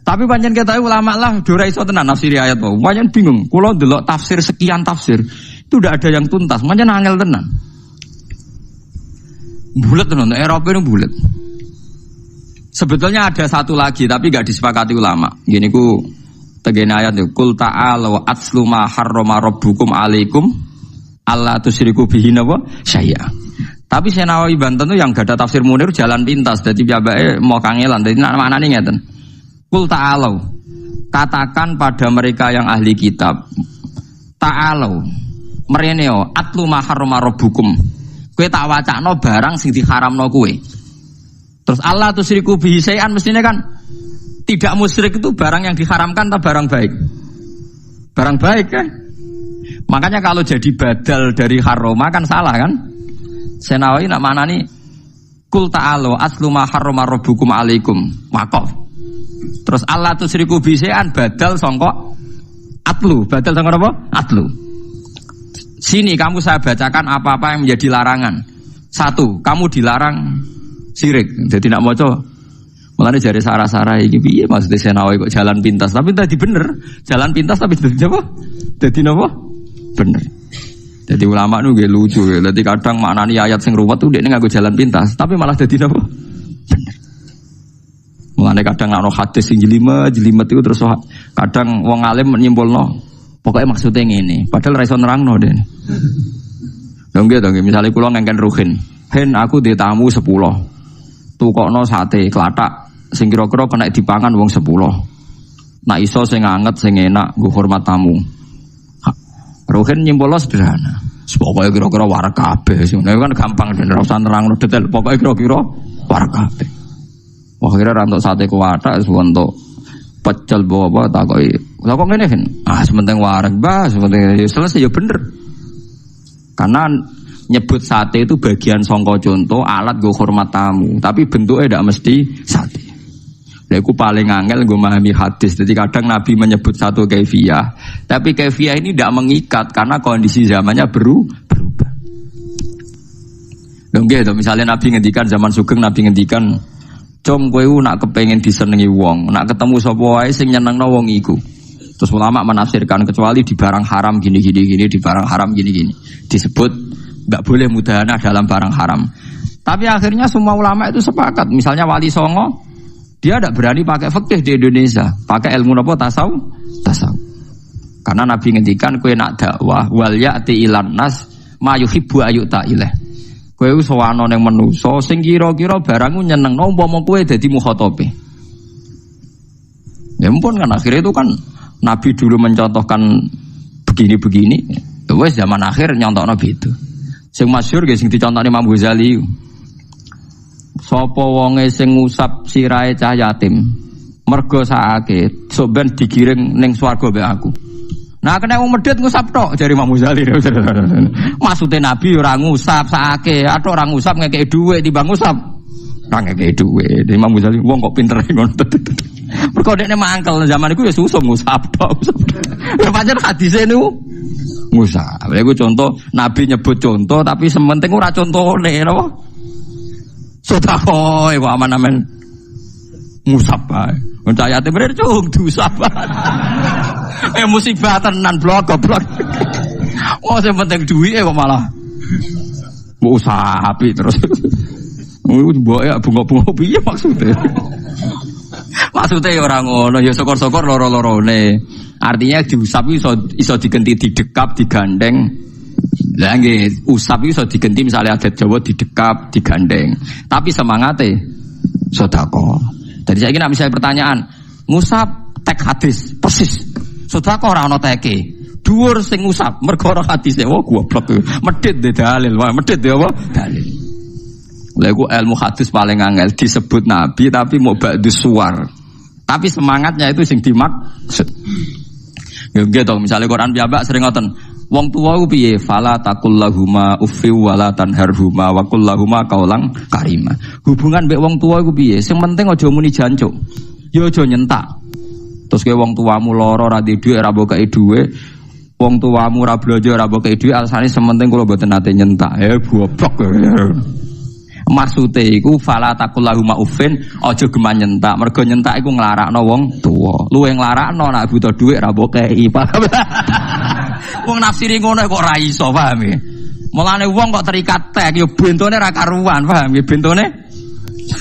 Tapi pancen ketoke ulama lah ora iso tenan nafsiri ayat wae. Pancen bingung. Kula ndelok tafsir sekian tafsir, itu tidak ada yang tuntas. Pancen angel tenan. Bulet tenan, Eropa ini bulet. Sebetulnya ada satu lagi tapi enggak disepakati ulama. Gini ku tegene ayat itu kul ta'ala wa atslu ma harrama rabbukum alaikum alla tusyriku bihi wa syai'a. Tapi Syekh Nawawi Banten itu yang gak ada tafsir Munir jalan pintas. Dadi piyambake mau kangelan. Dadi maknane ngeten. Kul ta'alau, katakan pada mereka yang ahli kitab, ta'alau, mereneo, atlu ma harrama rabbukum. Kowe tak wacakno barang sing diharamno kowe. Terus Allah tusyriku bihi syai'an mestinya kan tidak musyrik itu barang yang diharamkan atau barang baik? Barang baik kan? Makanya kalau jadi badal dari harrama kan salah kan? Senawi nak manani kul ta'alau, atlu ma harrama rabbukum alaikum. Waqaf. Terus Allah tusyriku bisyai'an badal sangka atlu, badal sangka apa? Atlu. Sini kamu saya bacakan apa-apa yang menjadi larangan. Satu, kamu dilarang syirik. Jadi nak maca. Mulane jare sarah-sarah iki piye maksud Senawi kok jalan pintas, tapi tadi bener. Jalan pintas tapi dadi apa? Dadi napa? Bener. Jadi ulama nu nggih lucu ya. Dadi kadang maknani ayat sing ruwet tuh dekne nganggo jalan pintas, tapi malah dadi napa? Bener. Mulane kadang ana hadis sing jelimet itu terus kadang wong alim nyimpulno pokoke maksude ngene padahal ra iso nerangno den. Lha nggih to nggih misale kula ngengken ruhin, "Hen aku dhe tamu 10. Tukokno sate klathak sing kira-kira kena dipangan wong 10. Nak iso sing anget sing enak nggo hormat tamu." Ruhin nyimpulno sederhana. Pokoke kira-kira wareg kabeh. Ngono kan gampang den ora usah nerangno detail, pokoke kira-kira wareg kabeh. Wah kira rantok sate kuwathak untuk pecel bawa takoki. Lah kok ngene kan? Sementing wareg bah, sementing selesai ya bener. Karena nyebut sate itu bagian sangka contoh alat go hormat tamu, tapi bentuknya tidak mesti sate. Lha iku paling angel go memahami hadis. Jadi kadang Nabi menyebut satu kaifiyah, tapi kaifiyah ini tidak mengikat karena kondisi zamannya berubah. Lho nggih to, misalnya Nabi ngendikan zaman Sugeng Nabi ngendikan Cung kowe nak kepengen disenengi wong, nak ketemu sapa wae sing nyenengno wong iku. Terus ulama menafsirkan kecuali di barang haram gini di barang haram gini. Disebut enggak boleh mudahana dalam barang haram. Tapi akhirnya semua ulama itu sepakat. Misalnya Wali Songo, dia tidak berani pakai fikih di Indonesia, pakai ilmu apa tasawuf. Karena Nabi ngendikan kowe nak dakwah wal ya'ti ilan nas ma yuhibbu ayyuta ilaih. Kowe wis sowan ning manusa sing kira-kira barangmu nyenengno umpama kowe dadi mukhatabe. Ya ampun kan akhirnya itu kan Nabi dulu mencontohkan begini-begini. Wes zaman akhir nyontokno gitu. Sing masyhur nggih sing dicontoni Imam Ghazali. Sapa wonge sing ngusap sirahe cah yatim mergo sakake sok ben digiring ning swarga mbek aku. Nah kena wong medhit ngusap tok jare Imam Ghazali. Maksude Nabi ora ngusap sakake, atok ora ngusap ngekeki dhuwit timbang ngusap. Ora ngekeki dhuwit. Imam Ghazali wong kok pinter ngono. Mergo dekne mangkel zaman iku ya susum ngusap tok. Ya pancen hadise niku ngusap. Lha iku contoh Nabi nyebut contoh tapi sementing ora contone napa? Sedekah iku aman-aman ngusap bae. Wong yatim bener cung diusap. Musibah tenan blok. Oh sing penting duwike kok malah mbok usapi terus. Mbok ya bunga-bunga piye maksudnya? Maksudnya ya ora ngono, ya syukur-syukur loro-lorone. Artinya diusap iso digenti didekap, digandeng. Lah nggih, usap iso digenti misalnya adat Jawa didekap, digandeng. Tapi semangate sedekah. Jadi saiki nek misalnya pertanyaan, ngusap tek hadis persis. Sedekah ora ana teke. Dhuwur sing ngusap mergo ora hadise. Oh goblok. Medhit de dalil, wae medhit de apa? Dalil. Lha iku ilmu hadis paling angel disebut Nabi tapi mau ba'dus suwar. Tapi semangatnya itu sing dimaksud. Ya gitu, misalnya Quran piyambak sering ngoten. Wong tuwa ku piye? Fala taqul lahuma uffi wala tanharhuma wa qul lahuma qaulan karima. Hubungan mbek wong tuwa iku piye? Sing penting aja muni jancuk. Ya aja nyentak. Terus ke wong tuamu lara ora duwe dhuwit ora mbok kei dhuwit. Wong tuamu ora blanja ora mbok kei dhuwit alasane sementing kula mboten nate nyentak. Goblok. Maksude iku fala taqul lahuma uffin aja geman nyentak. Mergo nyentak iku nglarakno wong tuwa. Luwe nglarakno nek butuh dhuwit ora mbok kei. Wong nafsiri ngono kok ora iso, paham ya? Mulane wong kok terikat tek ya bentone ra karuan, paham ya? Bentone.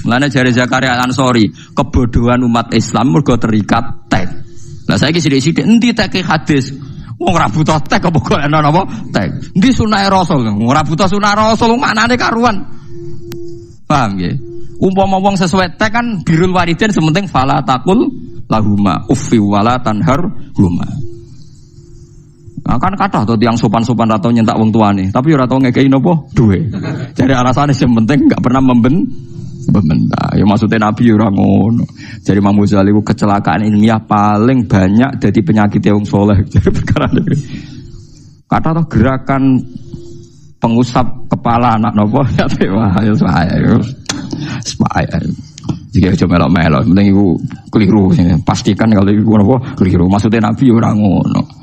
Mulane jare Zakaria Al-Ansori, kebodohan umat Islam mergo terikat tek. Lah saiki sithik-sithik endi teke hadis? Wong ora butuh tek apa golekno napa? Tek. Endi sunah Rasul? Ora butuh sunah Rasul, maknane karuan. Paham ya? Umpama wong sesuai tek kan birrul walidain sementing fala taqul lahuma uffi wala tanharhuma. Nah, kan kathah to tiyang sopan-sopan atau nyentak wong tuane, tapi ora tau ngekeki napa duwe. Jadi alasane sing penting enggak pernah membentak. Ya maksudnya Nabi ora ngono. Jadi Imam Ghazali ku kecelakaan ilmiah paling banyak dadi penyakit wong saleh. Jadi perkara niku. Kathah to gerakan pengusap kepala anak napa ya wah ya saya. Jika aja melok-melok, penting iku keliru. Pastikan kalau iku napa keliru. Maksudnya Nabi ora ngono.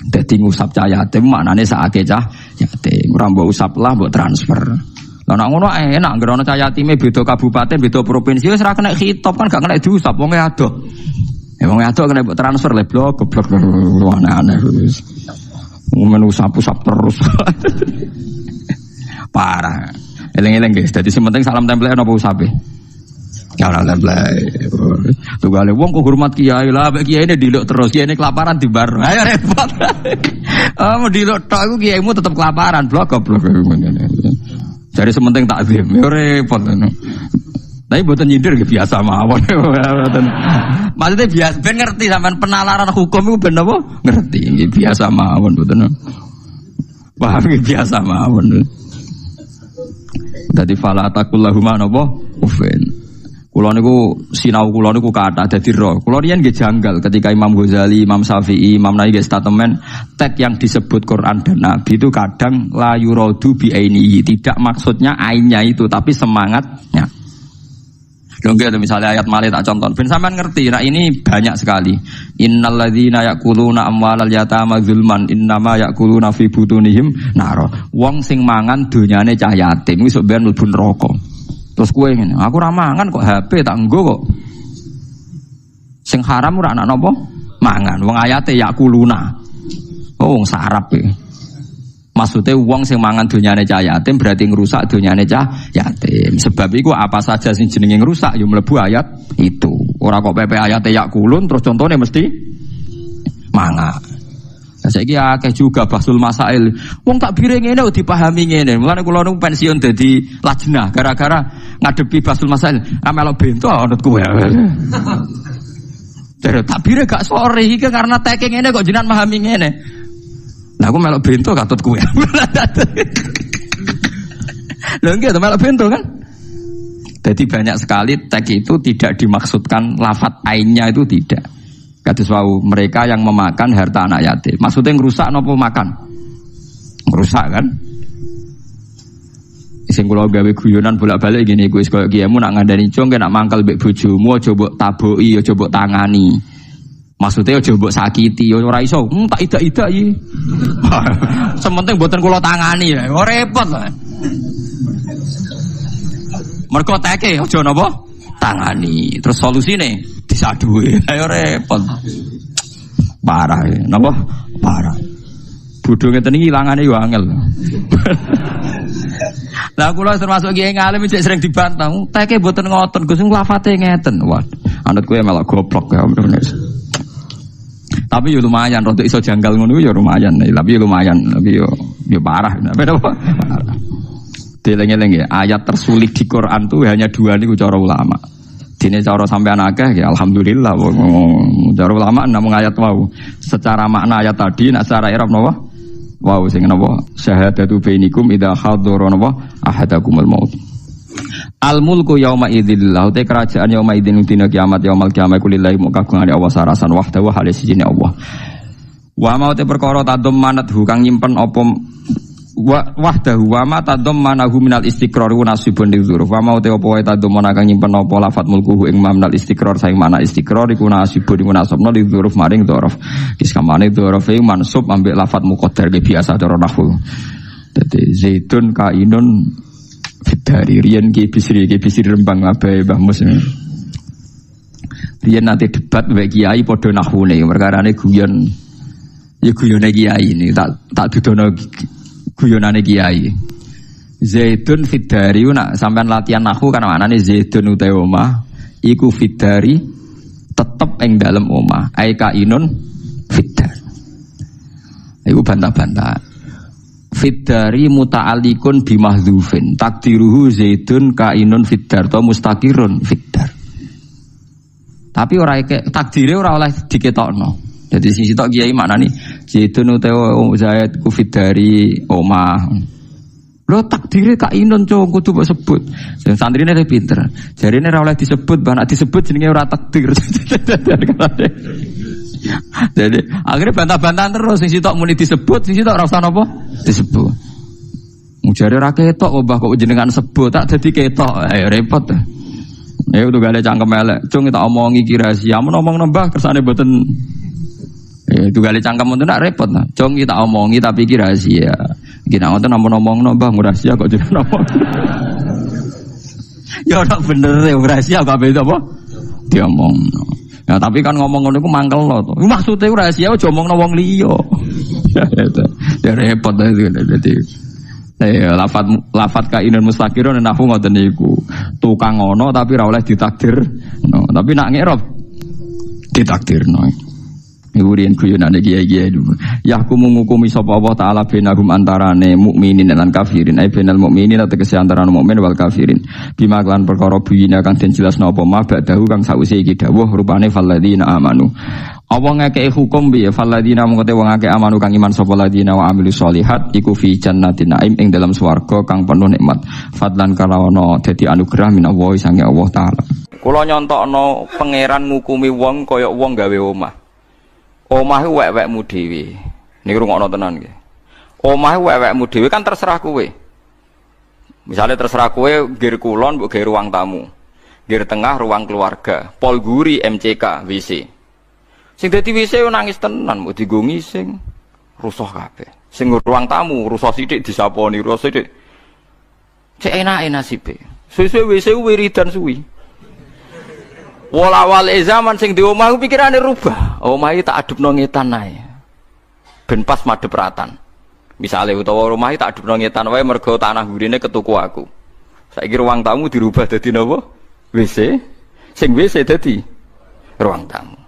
Dadi ngusap cah yatim maknane sakake cah yatim. Ora mbok usap lah mbok transfer. Lah nek ngono enak ngger ana cah yatime beda kabupaten, beda provinsi wis ora kena khitab kan gak kena diusap wong e adoh. Ya wong e adoh kena mbok transfer le blok goblok aneh-aneh wis. Ngomen usap-usap terus. Parah. Eling-eling guys, dadi sing penting salam template napa usape. Jangan template. Tugale wong kok hormat kiai lah, kiai ini diluk terus, kiai ini kelaparan di bar. Ayo repot. Mau diluk tok iku kiaimu tetep kelaparan, blok. Jadi sementing takzim, yo repot. Tapi mboten nyindir nggih biasa mawon. Maksudnya biasa ben ngerti sampean penalaran hukum iku ben apa? Ngerti nggih biasa mawon mboten. Paham nggih biasa mawon. Dadi fala taqul lahum napa? Ufin. Kulo niku sinau kulo niku kathah dadi ro. Kulo riyen nggih janggal ketika Imam Ghazali, Imam Syafi'i, Imam Nawawi nggih statement tek yang disebut Quran dan Nabi itu kadang la yuradu bi ainihi, tidak maksudnya ainnya itu tapi semangatnya. Lho misalnya ayat malih tak contoh ben sampean ngerti. Nah ini banyak sekali. Innal ladzina yaquluna amwalal yatama zulman innama yaquluna fi butunihim nar. Wong sing mangan donyane cah yatim wis ben mlebu neraka. Terus kowe ngene, aku ora mangan kok HP tak nggo kok. Sing haram ora anak napa? Mangan. Wong ayate yakuluna. Oh wong sarap iki. Maksudnya wong sing mangan donyane cah yatim berarti ngrusak donyane cah yatim. Sebab iku apa saja sing jenenge ngrusak ya mlebu ayat itu. Ora kok pepe ayate yakulun terus contohnya mesti mangan. Saiki akeh juga basul masail. Wong tak bire ngene kok dipahami ngene. Mulane kula niku pensiun dadi lajnah gara-gara ngadepi basul masail. Amelok bento anut kowe. Terus tak bire gak sore iki karena teke ngene kok jenengan pahami ngene. Lah aku melok bento katut kowe. Lho nggih to melok bento kan? Jadi banyak sekali teks itu tidak dimaksudkan lafat ainnya itu tidak. Kados wau mereka yang memakan harta anak yatim. Maksudnya ngerusak napa makan? Ngerusak kan? Sing kula gawe guyonan bolak-balik ngene iku wis koyo kiyamu nak ngandani jong nak mangkel mbek bojomu aja mbok taboki, aja mbok tangani. Maksudnya aja mbok sakiti, ora iso. Tak idak-idak iki. Sementing mboten kula tangani ya. Ora repot lah. Mergo teke aja napa? Tangani. Terus solusine disaduhe. Ayo repot. Parah ya. Napa? Parah. Bodho ngeten iki ilangane yo angel. Lah kula termasuk kiai ngalim cek sering dibantah. Teke mboten ngoten, Gus lafate ngeten. Wah, anut kowe malah goblok ya. Tapi yo lumayan, rodok iso janggal ngono yo lumayan. Tapi yo lumayan, tapi yo parah. Parah. Dileng-eleng ya, ayat tersulit di Quran tuh hanya 2 niku cara ulama. Dene cara sampean akeh ya alhamdulillah. Cara ulama namung ayat wau. Secara makna ayat tadi nak secara i'rab napa? Wau sing napa? Syahadatu bainikum idza hadara napa ahadakumul maut. Al mulku yauma idzil lahu te kerajaan yauma idzin dina kiamat yaumal kiamat kulillahi mukagungane Allah sarasan wahdahu halis sijine Allah. Wa mau te perkara tadom manat hukang nyimpen apa wahdahu wa ma tadom manahu minal istiqrar wa nasibun lidzuruf. Wa mau te apa wae tadom manakang nyimpen apa lafat mulkuhu ing minal istiqrar saing mana istiqrar iku nasibun iku nasabna lidzuruf maring dzaraf. Kis kamane dzaraf e mansub ambek lafat muqaddar biasa cara nahwu. Dadi zaitun kainun fitari riyen ki bisri Rembang abahe Mbah Mus. Riyen nate debat mbek kiai padha nahwune perkarane guyon. Ya guyone kiai ini tak dudono guyonane kiai. Zaidun fitari nak sampean latihan nahwu kan maknane zaidun utawa omah iku fitari tetep ing dalem omah. Ai kainun fitar. Iku bantah-bantah. Fitari muta'alliqun bimahdhufin takdiruhu zaidun kainun fitar to mustaqirun fitar. Tapi ora takdire ora oleh diketokno. Jadi sing sitok kiai maknane zaidun utawa zaid ku fitari omah. Lho takdire kainun cuk kudu mbok sebut. Sing santrine pinter. Jarine ora oleh disebut, nek disebut jenenge ora takdir. Jadi akhirnya bantah-bantahan terus sing sitok muni disebut, sing sitok ora usah napa disebut. Mujare ra ketok obah kok jenengan sebut tak dadi ketok. Ayo repot. Ya udah gale cangkem elek. Cung tak omongi ki rahasia, men omong nembah kersane mboten. Itu gale cangkem mboten nak repot nah. Cung kita omongi tapi ki rahasia. Iki nek ngoten omong nembah rahasia kok jenengan omong. Ya ora bener ya rahasia kok beda apa? Diomongno. Ya tapi kan ngomong ngono iku mangkel to. Maksude rahasia aja omongno wong liya. Ya repot dadi. Lafat kainun mustaqirun nahwu ngoten niku. Tukang ngono tapi ora oleh ditakdir. No, tapi nak ngerop ditakdirno. Iku riyen guyonane kiai-kiai dulu. Yahkumu ngukumi sapa Allah taala bainahum antarane mukminin lan kafirin. Ai bainal mukminin tegese antarane mukmin wal kafirin. Bima lan perkara buyina kang den jelasno apa ma ba'dahu kang sause iki dawuh rupane falladzina amanu. Apa ngekeki hukum piye falladzina mung wong akeh amanu kang iman sapa ladina wa amilus solihat iku fi jannatin naim ing dalam swarga kang penuh nikmat. Fadlan kalawana dadi anugerah min Allah sange Allah taala. Kula nyontokno pangeran ngukumi wong kaya wong gawe omah. Omah iku wek-wekmu dhewe. Niki rungokno tenan nggih. Omah iku wek-wekmu dhewe kan terserah kowe. Misale terserah kowe ngger kulon mbok gawe ruang tamu. Ngger tengah ruang keluarga, pol guri MCK WC. Sing dadi WC yo nangis tenan mbok dienggo ngising. Rusuh kabeh. Sing ruang tamu rusuh sithik disaponi, rusuh sithik. Cek enake nasibe. Suwe-suwe WC wiridan suwi. Wala-wal zaman sing di omah pikirane rubah. Omah iki tak adupno ngetan ae. Ben pas madhep ratan. Misale utawa omah iki tak adupno ngetan wae mergo tanah gurine ketuku aku. Saiki ruang tamu dirubah dadi napa? WC. Sing WC dadi ruang tamu.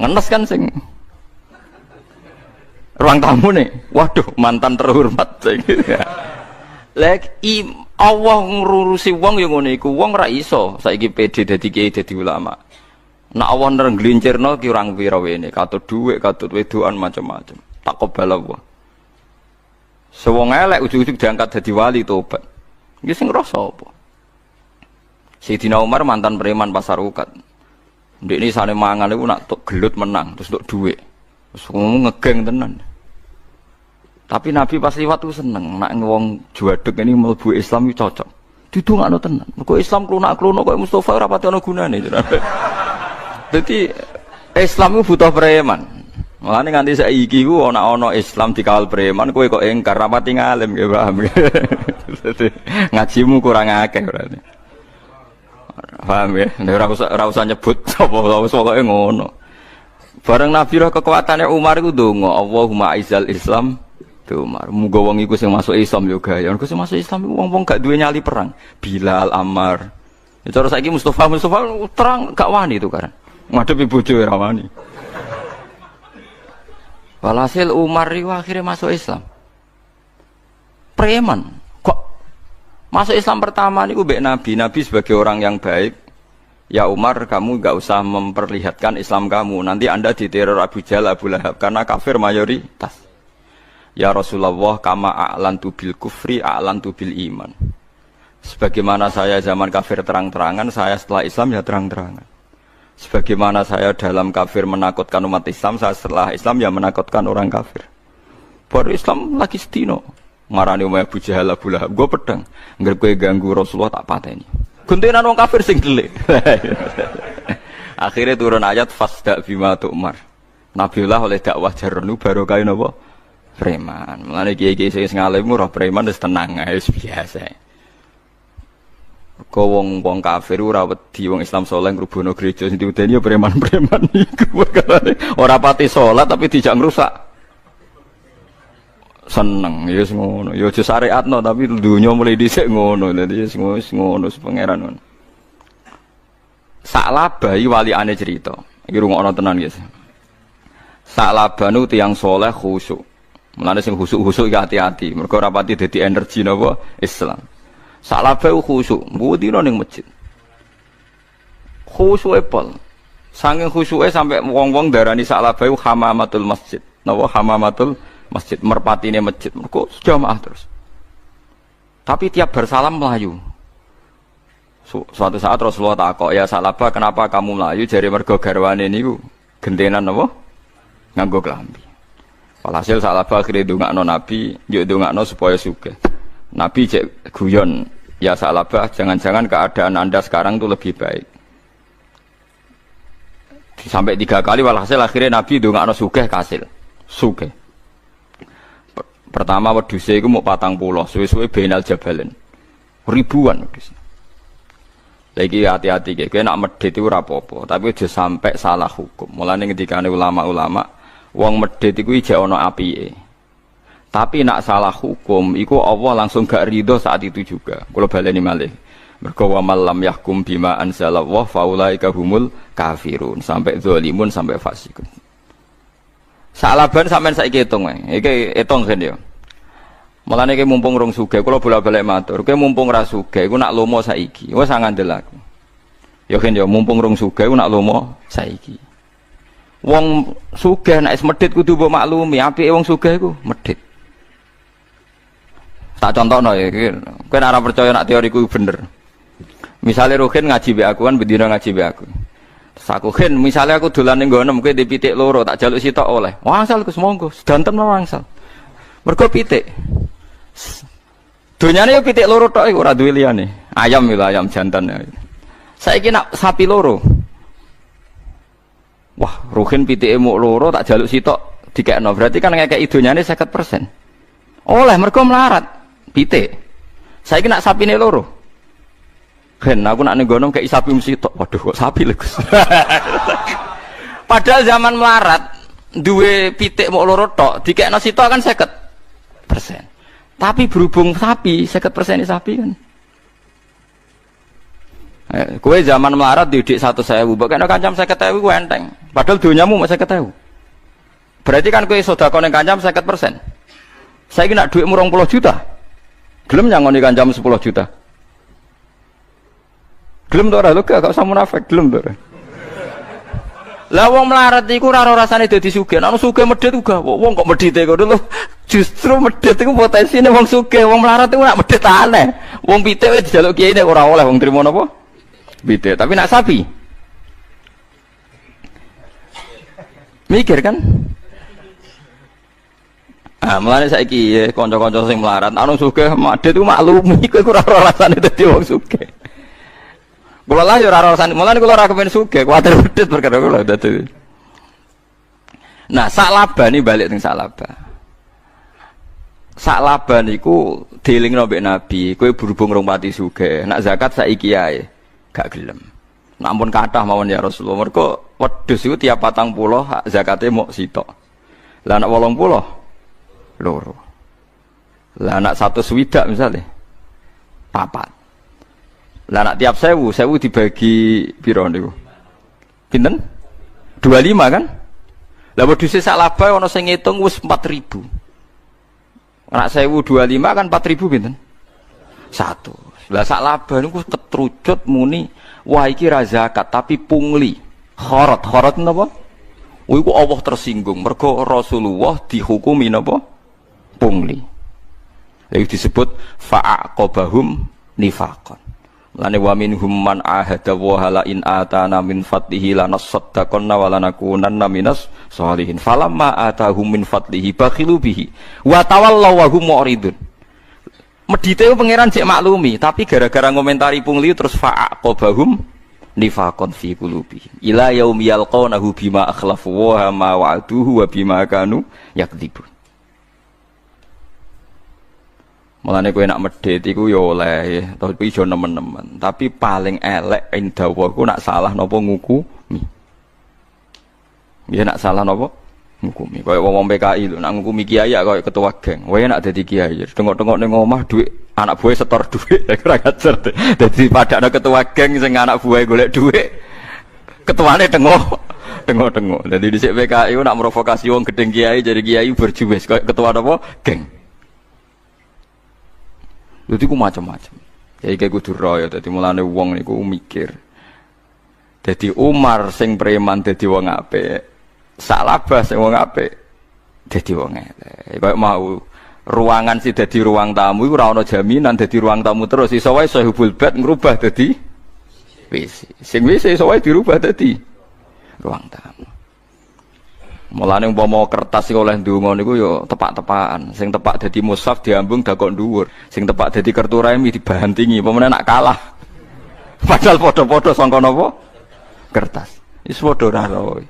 Ngenes kan sing ruang tamu nih. Waduh, mantan terhormat. Lek Allah ngurusi wong yo ngene iku, wong ra iso saiki pede dadi kiai dadi ulama. Nek Allah nrenggelincirno ki urang pira wene, katut dhuwit, katut wedokan macam-macam. taqabbalallah. Sewong elek ujug-ujug diangkat dadi wali tobat. Iki sing ngrasa apa? Sayyidina Umar mantan preman pasar ukat. Ndekne sane mangan iku nak tok gelut menang, terus tok dhuwit. Terus ngomong ngegeng tenan. Tapi Nabi pas liwat tuh seneng, nak wong juadeg ini mlebu Islam iki cocok. Didongakno tenan. Mergo Islam klunak-klunak kaya Mustofa ora pati ana gunane. Dadi Islam itu butuh preman. Mulane nganti saiki ku ana Islam dikawal preman kowe kok engkar rapati ngalim nggih paham. Ngajimu kurang akeh berarti. Paham ya? Ora usah nyebut sapa pokoke ngono. Bareng Nabi roh kekuatannya Umar iku ndonga, Allahumma aizal Islam tu Umar. Muga wong iku sing masuk Islam yo gaya. Mergo sing masuk Islam iku wong-wong gak duwe nyali perang. Bilal, Ammar. Ya cara saiki Mustofa terang gak wani itu kan. Ngadepi bojo ora wani. Walhasil Umar itu akhirnya masuk Islam. Preman. Kok masuk Islam pertama ini mbek Nabi. Nabi sebagai orang yang baik. Ya Umar, kamu gak usah memperlihatkan Islam kamu. Nanti anda diteror Abu Jahal, Abu Lahab. Karena kafir mayoritas. Ya Rasulullah, kama a'lantu bil kufri, a'lantu bil iman. Sebagaimana saya zaman kafir terang-terangan, saya setelah Islam ya terang-terangan. Sebagaimana saya dalam kafir menakutkan umat Islam, saya setelah Islam ya menakutkan orang kafir. Baru Islam lagi setino. Marani umay Abu Jahal, Abu Lahab. Gue pedang. Nggak gue ganggu Rasulullah tak pateni. Guntingan orang kafir sing delik. Akhirnya turun ayat fasda bima tu'mar. Nabiullah oleh dakwah jaronu baru kain apa? Preman. Mulane kiai-kiai sing ngalim ora preman wis tenang ae biasa. Kau wong kafir ora wedi wong Islam saleh ngrubono gereja sing diudeni ya preman-preman iku. Ora pati salat tapi dijak ngrusak. Seneng ya ngono. Ya aja syariatno tapi dunya mulai dhisik ngono. Dadi wis ngono pangeran ngono. Sa'labai waliane cerita. Iki rungokno tenan guys. Sa'labanu tiyang saleh khusyuk. Mulane sing khusyuk-khusyuk iki hati-hati. Mergo ora pati dadi energi napa Islam. Sa'labai khusyuk, mbudino ning masjid. Khusyuke pol. Saking khusyuke sampai wong-wong darani Sa'labai hamamatul masjid. Napa hamamatul masjid, merpatine masjid. Mergo jamaah terus. Tapi tiap bersalam melayu. Suatu saat Rasulullah takok, "Ya Sa'labah, kenapa kamu melayu?" Jare mergo garwane niku gentenan napa? Nganggo klambi. Walhasil Sa'labah akhire ndongakno Nabi, yo ndongakno supaya sugih. Nabi cek guyon, "Ya Sa'labah, jangan-jangan keadaan Anda sekarang itu lebih baik." Sampai 3 kali walhasil akhirnya Nabi ndongakno sugih kasil. Sugih. Pertama wedhuse iku mau 40, suwe-suwe benal jabalen. Ribuan wedhus. Lagi hati-hati kowe nek medhit iku ora apa-apa, tapi aja sampai salah hukum. Mulane ngendikane ulama-ulama, wong medhit iku ijek ana apike. Tapi nak salah hukum, iku Allah langsung gak ridho saat itu juga. Kalau baleni malih, mergo wa malam yahkum bima anzalallah faulaika humul kafirun, sampai zalimun sampai fasikun. Sa'laban sampean saiki hitung wae. Iki hitung kan ya. Mulane iki mumpung rong sugih, kula bolak-balik matur. Kowe mumpung ra sugih, iku nak lomo saiki. Wis ngandel aku. Ya kan ya mumpung rong sugih, iku nak lomo saiki. Wong sugih nek medhit kudu mbok maklumi, apike wong sugih iku medhit. Tak contohno ya, kowe ora percaya nak teoriku bener. Misale Rohin ngaji mbek aku kan bendina ngaji mbek aku. Terus aku Hin, misale aku dolan ning nggono mungkin di pitik loro tak jaluk sitok oleh. Wangsal Gus monggo, sedanten wangsal. Mergo pitik. Donyane yo pitik loro tok iku ora duwe liyane. Ayam lho ayam jantan. Saiki nak sapi loro. Wah, Rohin pitike muk loro tak jaluk sitok dikekno. Berarti kan ngekeki donyane 50%. Oleh mergo melarat. Pitik. Saiki nak sapine loro. Ben aku nak ning gono kei sapi mesti tok. Waduh kok sapi lho Gus. Padahal zaman melarat duwe pitik mok loro tok, dikekno sitok kan 50%. Tapi berhubung sapi, 50% sapi kan. Kowe zaman melarat didik 100.000, mbok kena kancam 50.000 ku enteng. Padahal donyamu mek 50.000. Berarti kan kowe sedekah ning kancam 50%. Saiki nak dhuwitmu 20 juta. Gelem nyangoni kancam 10 juta. Gelem to ora lho gak usah munafik, gelem to ora. Lah wong melarat iku ora rasane dadi sugih. Nek sugih medhit uga wong kok medhite ngono lho. Justru medhit iku potensine wong sugih, wong melarat iku nek medhit aneh. Wong pitik wis dijaluk kiai nek ora oleh wong trimo napa? Pitik. Tapi nak sapi. Mikir kan? Ah, mulane saiki kanca-kanca sing melarat, anu sugih medhit iku maklumi kowe ora rasane dadi wong sugih. Kula lah yo ora rasane, mulane kula ora kepen sugih, kuwatir medhit perkara kula dadi. Nah, Sa'labah ni balik teng Sa'labah. Sa'labah niku dielingno mbek Nabi, kowe berhubung rong pati sugih, nak zakat saiki ae gak gelem. Nak ampun kathah mawon ya Rasulullah, mergo wedhus iku tiap 40 hak zakate mok sitok. Lah nak 80 loro. Lah nak 100 swidak misale papat. Lah nak tiap 1000 dibagi piro niku? Pinten? 25 kan? Lah wedhus Sa'labah ana sing ngitung wis 4000. Nak 1025 kan 4000 pinten? 1. Lah Sa'labah niku ketrucut muni, wah iki ra zakat tapi pungli. Kharat napa? Iku Allah tersinggung mergo Rasulullah dihukumi napa? Pungli. Iku disebut fa'aqabahum nifaqan. Lane wa minhum man ahada wa hala in atana min fadlihi lanasaddaqanna wa lanakunanna minas sholihin falamma atahum min fadlihi bakhilu bihi wa tawallaw wa hum mu'ridun. Medite pangeran cek maklumi tapi gara-gara ngomentari pungli terus fa'aqabahum nifaqan fi qulubihim ila yaumi yalqawnahu bima akhlafu wa ma wa'aduhu wa bima kanu yakdzibun. Mulane kowe nak medhit iku ya oleh, tapi iso nemen-nemen. Tapi paling elek ing dawa ku nak salah napa ngukumi. Ya nak salah napa ngukumi. Kaya wong PKI lho, nak ngukumi kiai ya kaya ketua geng. Wae nak dadi kiai, tengok-tengok ning omah dhuwit anak buah setor dhuwit, ora ngajar. Dadi padakno ketua geng sing anak buah golek dhuwit. Ketuane tengok. Dadi dhisik PKI nak provokasi wong gedeng kiai jadi kiai berjuwes kaya ketua napa geng. Jadi ku macam-macam. Jadi kayak kudu royo. Jadi mulane wong niku mikir. Jadi Umar sing preman jadi wong apik, Sa'labah sing wong apik jadi wong elek. Kayak mau ruangan sih jadi ruang tamu. Iku ora ana jaminan jadi ruang tamu terus. Iso wae sahibul bait ngrubah jadi WC. Sing WC iso wae dirubah jadi ruang tamu. Mulane umpama kertas sing oleh ndonga niku ya tepak-tepakan. Sing tepak dadi mushaf diambung dakok dhuwur. Sing tepak dadi kertu remi dibantingi. Pemene nak kalah. Padahal padha-padha sangka napa? Kertas. Wis padha ora roe.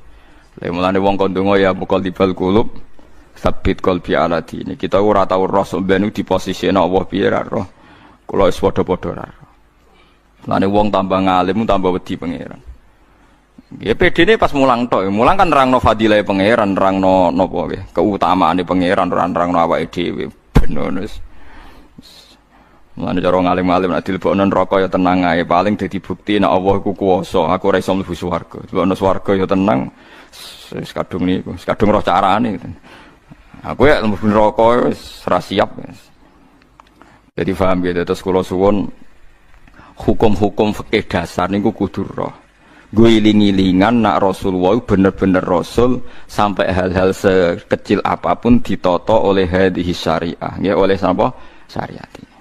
Lah mulane wong kon ndonga ya muqallibal qulub sabit qalbi ala dini. Kita ora tau roh sampeyan di posisine Allah piye ra roh. Kula wis padha-padha ra roh. Mulane wong tambah ngalim tambah wedi pangeran. Ya PD-ne pas mulang tok, mulang kan nerangno fadilah pangeran, nerangno napa nggih, keutamaane pangeran, nerangno awake dhewe. Ben wis. Mulane cara ngalim-alim nek dilebokno neraka ya tenang ae, paling dadi bukti nek Allah iku kuwasa, aku ora iso mlebu swarga. Dilebokno swarga ya tenang. Wis kadung niku, wis kadung roh carane. Aku ya mlebu neraka wis ora siap wis. Jadi paham gitu, terus kula suwun hukum-hukum fikih dasar niku kudu roh. Gue iling-ilingan nak Rasulullah bener-bener Rasul sampai hal-hal sekecil apapun ditoto oleh hadhihi syariah, ya oleh sapa syariat ini.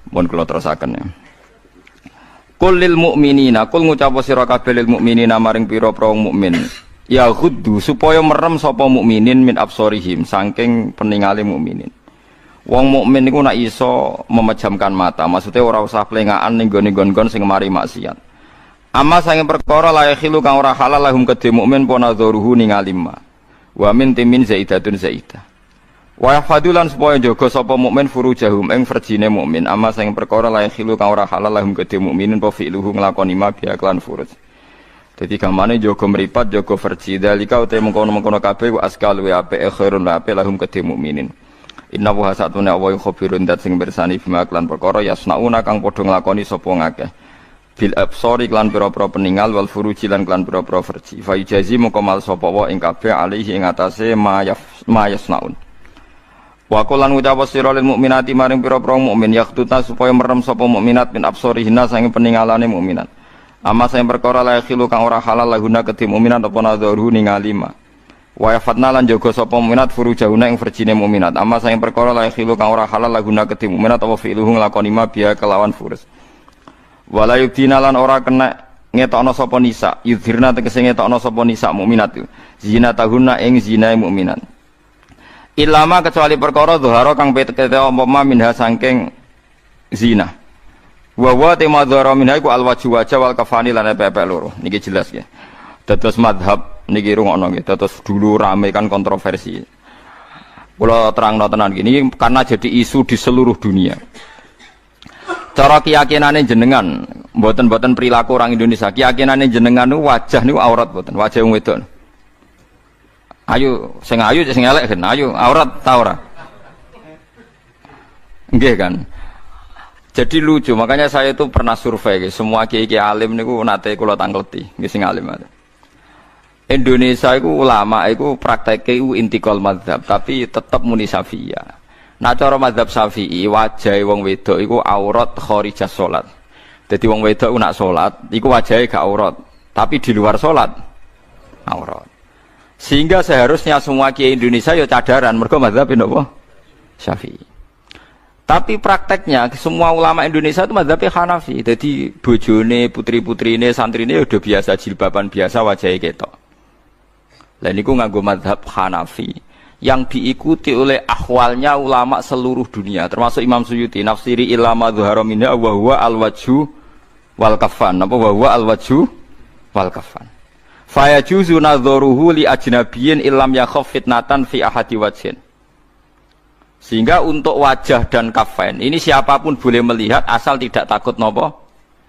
Mun kula terusaken ya. Qul lil mu'minina, qul ngucap sira kabeh lil mu'minina maring pira-pira mukmin. Ya ghuddu supaya merem sapa mukminin min absorihim saking peningale mukminin. Wong mukmin niku nak iso memejamkan mata, maksudnya ora usah plengaan ning nggon-nggon sing mari maksiat. Amma sange perkara la yakhilu kang ora halal lahum kedhe mukmin ponadzuruhu ningali ma. Wa min timin zaidatun zaidah. Wa yahfadulan supaya jaga sapa mukmin furujahum ing farjine mukmin. Amma sange perkara la yakhilu kang ora halal lahum kedhe mukminin po fi'luhu nglakoni ma bi aklan furuj. Dadi gamane jaga mripat jaga farji dalika uta mengkono-mengkono kabeh wa askal wa apik khairun la apik lahum kedhe mukminin. Inna wa hasatuna wa khabirun dat sing bersani bima aklan perkara yasnauna kang padha nglakoni sapa ngakeh. Bil absori klan pira-pira peninggal wal furuji lan klan pira-pira farji fa ijazi moko mal sapa wa ing kabeh alihi ing atase ma yasnaun wa qulan ngucap sira lil mukminati maring pira-pira mukmin yaqtuta supaya merem sapa mukminat min absorihinna sange peninggalane mukminat Amma sing perkara la khilu kang ora halal laguna kedhi mukminat apa nadharu ningali ma. Wa yafatna lan jaga sapa mukminat furujauna ing verjine mukminat. Amma sing perkara la khilu kang ora halal laguna kedhi mukminat apa fi'luhu nglakoni ma biya kelawan furus. Wala yudina lan ora kena ngetokno sapa nisa, yudhirna tegese ngetokno sapa nisa mukminat. Zina tahunna ing zinae mukminat. Ilama kecuali perkara dhahara kang petete apa ma minha saking zina. Wa tema dhara minha iku alwaju wajah wal kafani lan pepek loro. Niki jelas ya. Dados madhab niki rungokno nggih. Dados dulu rame kan kontroversi. Kula terangno tenan gini karena jadi isu di seluruh dunia. Cara keyakinane jenengan, mboten-mboten perilaku orang Indonesia. Keyakinane jenengan niku wajah niku aurat mboten, wajah wong wedok. Ayo sing ayu sing elek kan, ayo aurat ta ora? Nggih kan. Jadi lucu, makanya saya itu pernah survei, semua kiai alim niku nate kula tangkleti, nggih sing alim ada. Indonesia itu ulama itu prakteknya itu intikal mazhab, tapi tetap muni Syafi'iyah. Nah cara mazhab Syafi'i wajah wong wedok iku aurat kharijah salat. Jadi wong wedok nak salat, iku wajahnya gak aurat, tapi di luar salat aurat. Sehingga seharusnya semua kiai Indonesia ya cadaran, mergo mazhab napa? Syafi'i. Tapi prakteknya semua ulama Indonesia itu mazhabnya Hanafi. Jadi bojone, putri-putrine, santrine udah biasa jilbaban biasa wajahnya ketok. Lah niku nganggo mazhab Hanafi yang diikuti oleh ahwalnya ulama seluruh dunia, termasuk Imam Suyuti, nafsiri ilama dhuhara minha wa huwa al-wajhu wal kafan. Apa wa huwa al-wajhu wal kafan. Fa yajuzu nadharuhu li ajnabiyyin illam yakhaf fitnatan fi ahadi wajhin. Sehingga untuk wajah dan kafain ini siapapun boleh melihat asal tidak takut nopo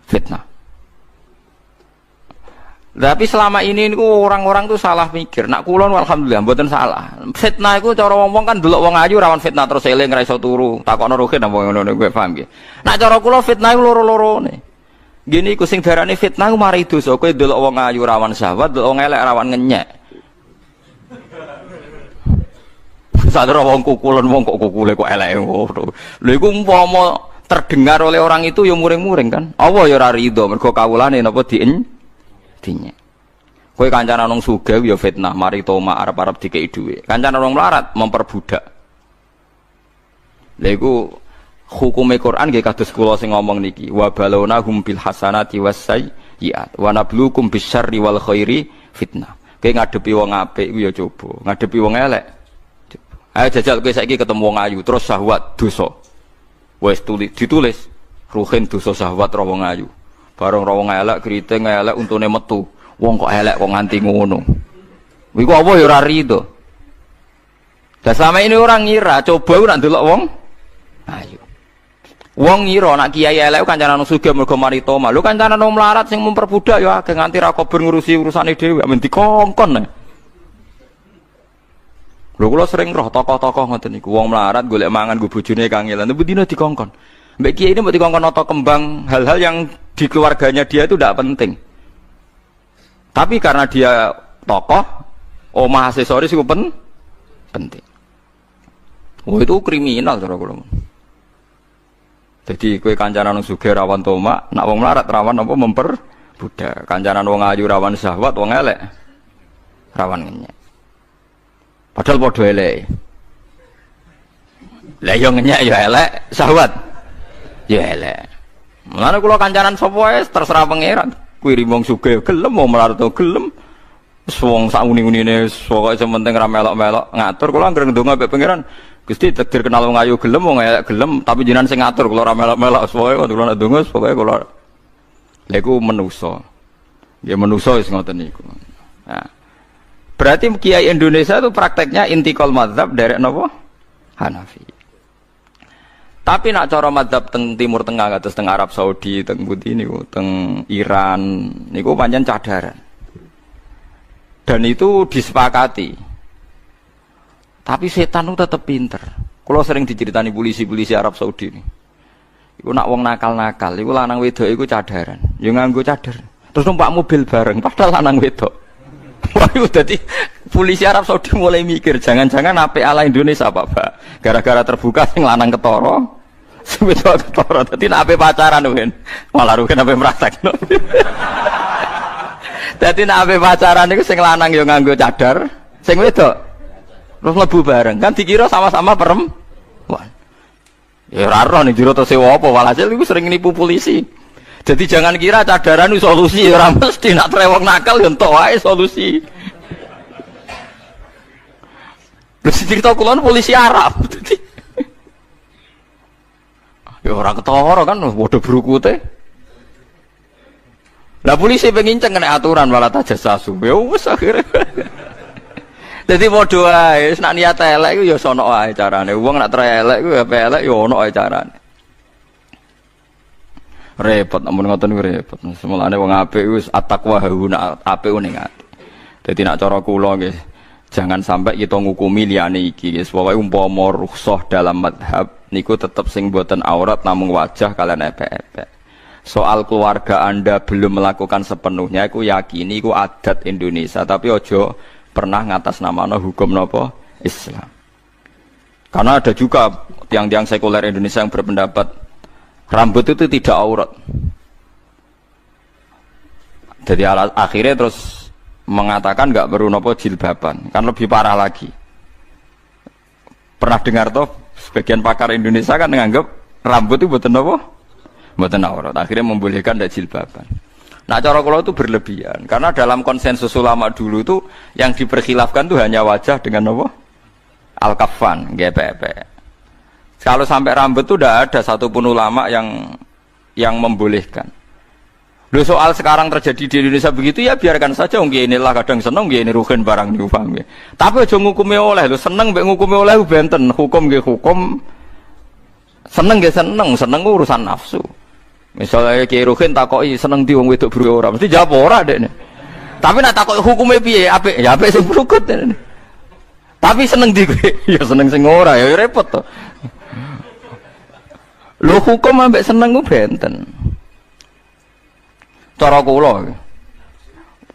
fitnah. Tapi selama ini orang-orang tuh salah mikir. Nak kulon alhamdulillah mboten salah. Fitnah iku cara wong kan delok wong ayu rawan fitnah terus eling ra iso turu. Takokno ruhin apa ngono kowe paham nggih. Nak cara kula fitnah iku loro-lorone. Gini iku sing darane fitnah iku mari dosa. Kowe delok wong ayu rawan syahwat, delok wong elek rawan ngenyek. Sadar wong kukulan wong kok kukule kok eleke ngono. Lha iku umpama terdengar oleh orang itu ya muring-muring kan. Allah ya ora rido mergo kawulane napa dinyek. Kowe kancane nang sugih ya fitnah, mari toma arep-arep dikeki dhuwit. Kancane wong melarat memperbudak. Lha iku hukume Quran nggih kados kula sing ngomong niki. Wa balawna bil hasanati wasayyi'at wa nabluukum bisyarri wal khairi fitnah. Kowe ngadepi wong apik iku ya coba, ngadepi wong elek. Ayo jajal kowe saiki ketemu wong ayu terus syahwat dosa. Wis ditulis ruhin dosa syahwat ro wong ayu. Bareng ro wong elek kriting elek untune metu. Wong kok elek kok nganti ngono. Iku apa ya ora rido. Dan selama ini orang ngira coba nak ndelok wong ayu. Wong ngira nak kiai elek kancanan sugih mergo mari toma. Lho kancanan wong melarat sing memperbudak ya akeh nganti ra kober ngurusi urusane dhewe men dikongkon. Lho kula sering roh tokoh-tokoh ngoten niku wong melarat golek mangan go bojone kangelan tapi dina dikongkon. Mbek kiai ini mbok dikongkon nata kembang hal-hal yang di keluarganya dia itu tidak penting. Tapi karena dia tokoh, omah aksesoris itu penting. Oh itu kriminal cara kula. Jadi kowe kancanan wong sugih rawan tomak, nak wong melarat rawan apa memperbudak. Kancanan wong ayu rawan syahwat, wong elek rawan ngenyek. Padahal padha elek. Lah yo ngenyek yo elek, syahwat yo elek. Mulane kula kancanan sapa wae terserah pangeran. Kuwi wong sugih gelem wong melarat gelem. Wong sak uni-unine pokoke sementing ra melok-melok ngatur kula anggere ndonga mbek pangeran. Gusti takdir kenal wong ayu gelem wong elek gelem tapi jenengan sing ngatur kula ra melok-melok pokoke kula ndonga pokoke kula. Lha iku manusa. Ya manusa wis ngoten niku. Nah. Berarti kiai Indonesia itu prakteknya intikal mazhab dari napa? Hanafi. Tapi nak cara mazhab teng Timur Tengah kados teng Arab Saudi, teng pundi niku, teng Iran niku pancen cadaran. Dan itu disepakati. Tapi setan itu tetap pinter. Kalau sering diceritani polisi-polisi Arab Saudi ini. Iku nak wong nakal-nakal, iku lanang wedok iku cadaran. Ya nganggo cadar. Terus numpak mobil bareng padahal lanang wedok. Waduh, jadi polisi Arab Saudi mulai mikir, jangan-jangan apik ala Indonesia Pak. Gara-gara terbuka sing lanang ketara, Sing wedok ketara. Dadi nek ape pacaran Ruhin, malah Ruhin ape praktekno. Dadi nek ape pacaran niku sing lanang ya nganggo cadar, sing wedok terus mlebu bareng. Kan dikira sama-sama perempuan. Ya ora ora ning jero to sewa apa, walhasil iku sering nipu polisi. Jadi jangan kira cadaran itu solusi, ora mesti nak trewong nakal yo entuk wae solusi. Terus cerita kula polisi Arab. Ya ora ketara kan padha brukute. Lah polisi pengen kena aturan wala tajassasu. Ya wis akhire. Dadi padha wae, nek niat elek iku ya sono wae carane. Wong nek elek iku ya elek ya ono wae carane. Repot amun ngoten niku repot. Semulane wong apik wis at-taqwa hauna apik ning ati. Dadi nek cara kula nggih jangan sampai kita ngukumi liyane iki guys. Pokoke umpama rukhsah dalam madhab niku tetep sing boten aurat namung wajah kalian epek-epek. Soal keluarga Anda belum melakukan sepenuhnya iku yakini iku adat Indonesia tapi ojo pernah ngatasnamano hukum napa Islam. Karena ada juga tiang-tiang sekuler Indonesia yang berpendapat rambut itu tidak aurat. Jadi akhirnya terus mengatakan nggak perlu nopo jilbaban, kan lebih parah lagi. Pernah dengar toh sebagian pakar Indonesia kan menganggap rambut itu buatan nopo, buatan aurat. Akhirnya membolehkan tidak jilbaban. Nah cara kalau itu berlebihan, karena dalam konsensus ulama dulu itu yang diperkhilafkan itu hanya wajah dengan nopo al-kafan, GPP. Kalau sampai rambut itu tidak ada satupun ulama yang membolehkan. Loh soal sekarang terjadi di Indonesia begitu ya biarkan saja. Mungkin inilah kadang seneng, ini Ruhin barang nih paham ya. Tapi aja ngukumi oleh, lo seneng mbek ngukumi oleh benten. Hukum ge hukum, seneng ge seneng urusan nafsu. Misalnya Kiai Ruhin takoki seneng di wong wedok buru ora, mesti jawab ora dekne. Tapi nak takoki hukume piye? Apik, ya apik sing brukut. Tapi seneng di kowe, ya seneng sing ora, ya repot to. Lo hukum ambek seneng ku benten. Cara kula.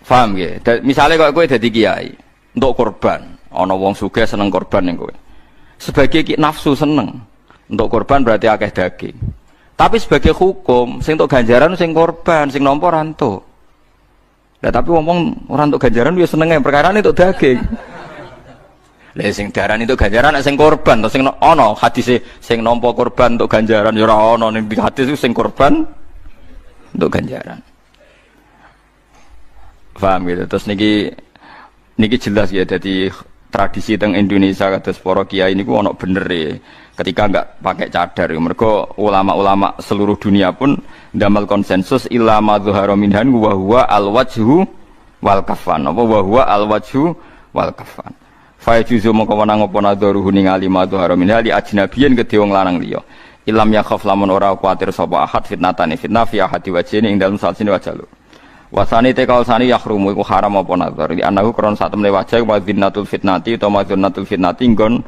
Paham nggih? Misale kok kowe dadi kiai, untuk korban, ana wong sugih seneng korban ning kowe. Sebagai nafsu seneng, untuk korban berarti akeh daging. Tapi sebagai hukum, sing untuk ganjaran sing korban, sing nampa ora entuk. Lah tapi wong ora entuk ganjaran ya senenge perkara ini untuk daging. Lah sing darani itu ganjaran nek sing korban to sing ana hadise sing nampa korban untuk ganjaran ya ora ana ning hadis sing korban untuk ganjaran. Paham gitu. Terus niki jelas ya jadi tradisi teng Indonesia kados para kiai niku ana bener ya. Ketika enggak pakai cadar ya. Mergo ulama-ulama seluruh dunia pun ndamal konsensus illa ma dzahara minhan wa huwa al-wajhu wal kafan. Apa wa huwa al-wajhu wal kafan. Fa juzu mongko wenang apa nadharuhu ningali ma dzahara minha li ajnabiyin kedhe wong lanang liya. Ilam yakhaf lamun ora kuwatir sapa ahad fitnatane fitnah fi ahadi wajhine ing dalem salsine wajah. Wasani te kausani yahrumu iku haram apa nazar di anahu kron sak temne wajah wa dzinnatul fitnati utawa dzinnatul fitnati nggon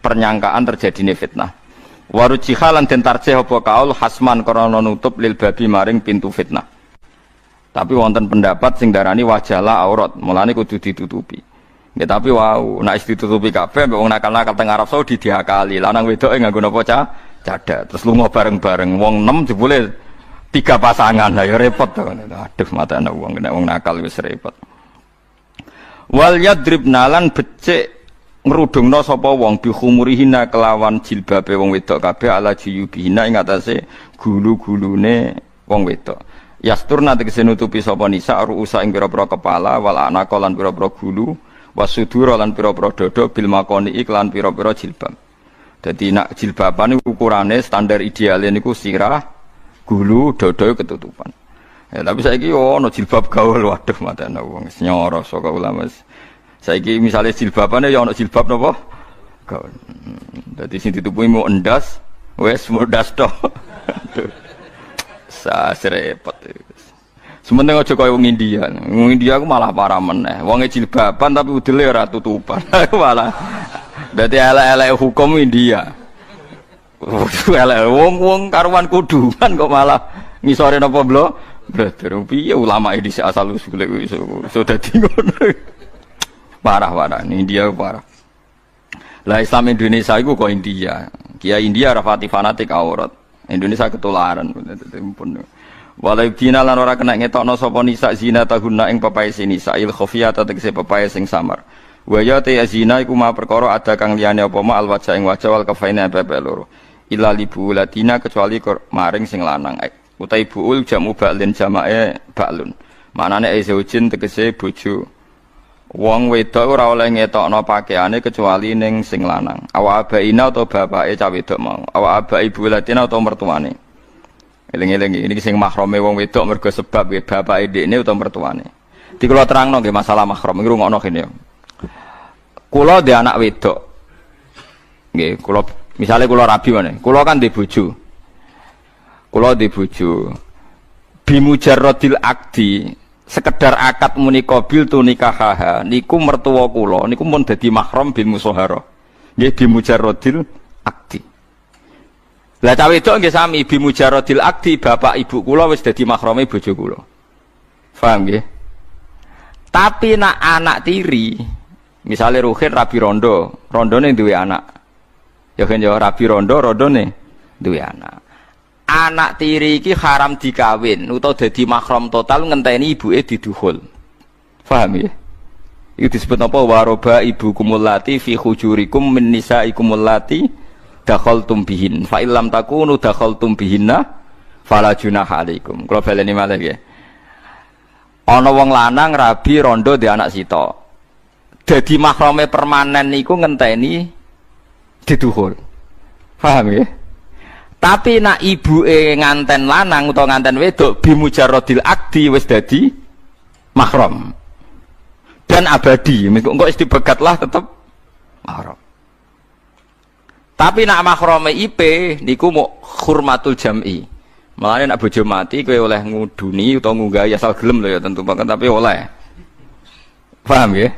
pernyangkaan terjadine fitnah. Waruji halan den tarjih apa kaul hasman krana nutup lil babi maring pintu fitnah. Tapi wonten pendapat sing darani wajahlah aurat, mulane kudu ditutupi. Ya tapi wow, nek ditutupi kabeh mbek wong nakal-nakal teng Arab Saudi diakali, lanang wedoke nganggo napa cadar, terus lunga bareng-bareng wong 6 jebule 3 pasangan lah ya repot to. Aduh mata ana wong nek wong nakal wis repot. Wal yadribna lan becik ngrudungna sapa wong bi khumurihina kelawan jilbabe wong wedok kabeh ala jiyubihina ing atase gulu-gulune wong wedok. Yasturna tegese nutupi sapa nisa ruusa ing pira-pira kepala wal anaka lan pira-pira gulu wasudura lan pira-pira dada bil makoni iklan pira-pira jilbab. Dadi nak jilbaban niku ukurane standar ideal niku sirah gulu dada ketutupan. Ya tapi saiki yo ana jilbab gaul waduh matane wong nyoro saka ulama. Saiki misale jilbabane ya ana jilbab napa? Gaul. Dadi sing ditutupi mau endas wis mudas to. Aduh. Repot. Sementing aja kaya wong India. Wong India ku malah parah meneh. Wonge jilbaban tapi udele ora tutupan. Malah dadi elek-elek hukum India. Elek wong karuan kuduan kok malah ngisore napa blo? Brother, piye ulama iki asal usule iso dadi ngono. Parah India parah. Lah Islam Indonesia iku kok India. Kiai India rafati fanatik aurat. Indonesia ketularan. Walau dina lan ora kena ngetokno sapa nisa zina tahunna ing pepae nisa il khafiyat tegese pepae sing samar. Wa ya ta zina iku ma perkara ada kang liyane apa ma al wajha ing wajah wal kafaina pepe loro. Illa libu latina kecuali maring sing lanang. Utai buul jamu ba'lin jamae ba'lun. Manane zaujin tegese bojo. Wong wedok ora oleh ngetokno pakaiane kecuali ning sing lanang. Awa abaina atau bapake cah wedok mau. Awa abai bulatina atau mertuane. Eling-eling ini sing mahrame wong wedok mergo sebab bapake dekne utawa mertuane. Di kula terangno nggih masalah mahram iki rungokno kene. Kula dhe anak wedok. Nggih, kula misale kula rabi meneh. Kula kan ndek bojo. Kula ndek bojo. Bimujarradil akdi sekedar akad muni qabil tu nikahaha niku mertua kula niku mun dadi mahram bil musahara nggih bimujarradil akdi. Lah cah wedok nggih sami bimujarradil akdi bapak ibu kula wis dadi mahrame bojo kula. Paham nggih? Tapi nak anak tiri misale Ruhin rabi rondo, rondone duwe anak. Ya kan ya rabi rondo, rondone duwe anak. Anak tiri iki haram dikawin utawa dadi mahram total ngenteni ibuke didukhul. Paham ya? Itu disebut apa waroba ibu kumulati fi hujurikum min nisaikum allati dakhaltum bihin. Fa illam takunu dakhaltum bihinna fala junaha alaikum. Kula baleni malih ya. Ana wong lanang rabi rondo di anak sita. Dadi mahrame permanen niku ngenteni didukhul. Paham ya? Tapi nak ibuke nganten lanang utawa nganten wedok bimujarradil akdi wis dadi mahram. Dan abadi, engko wis dibegatlah tetep mahram. Tapi nak mahrame IP niku mau hurmatul jam'i. Mulane nak bojo mati kowe oleh nguduni utawa ngunggahi asal gelem lho ya tentu banget tapi oleh. Paham ya?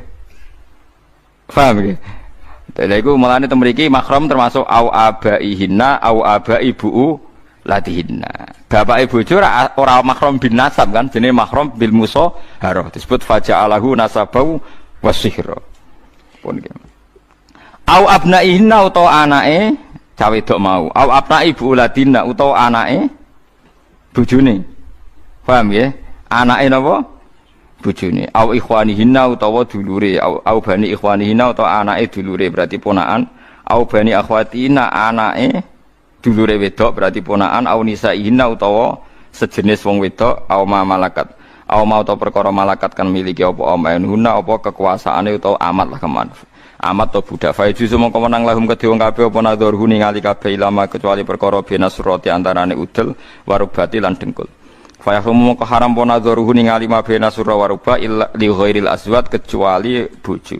Paham ya? Lha iku mulane temriki mahram termasuk au abaihinna au abai buu latihinna. Bapake bojo ora mahram bin nasab kan jenenge mahram bil musahharah disebut faja'alahu nasabau wasihra. Pun iki. Au abnaihinna utawa anake cawe wedok mau. Au abnai buu latinna utawa anake bojone. Paham ya? Anake napa? Bojone. Au ikhwanihinna utawa dulure, au bani ikhwanihinna utawa anake dulure berarti ponakan, au bani akhwatina anake dulure wedok berarti ponakan, au nisaihinna utawa sejenis wong wedok, au ma malakat. Au ma utawa perkara malakat kan miliki apa amainuna apa kekuasaane utawa amat lah keman. Amat to budak fa juzu mongko menang lahum kedhe wong kabeh apa nadhurhu ningali kabeh ilama kecuali perkara binasrati antarane udel warubati lan dengkul. Fa yahrumu mongko haram pon nadhurhu ningali ma binasura waruba illa li ghairil azwat kecuali bojo.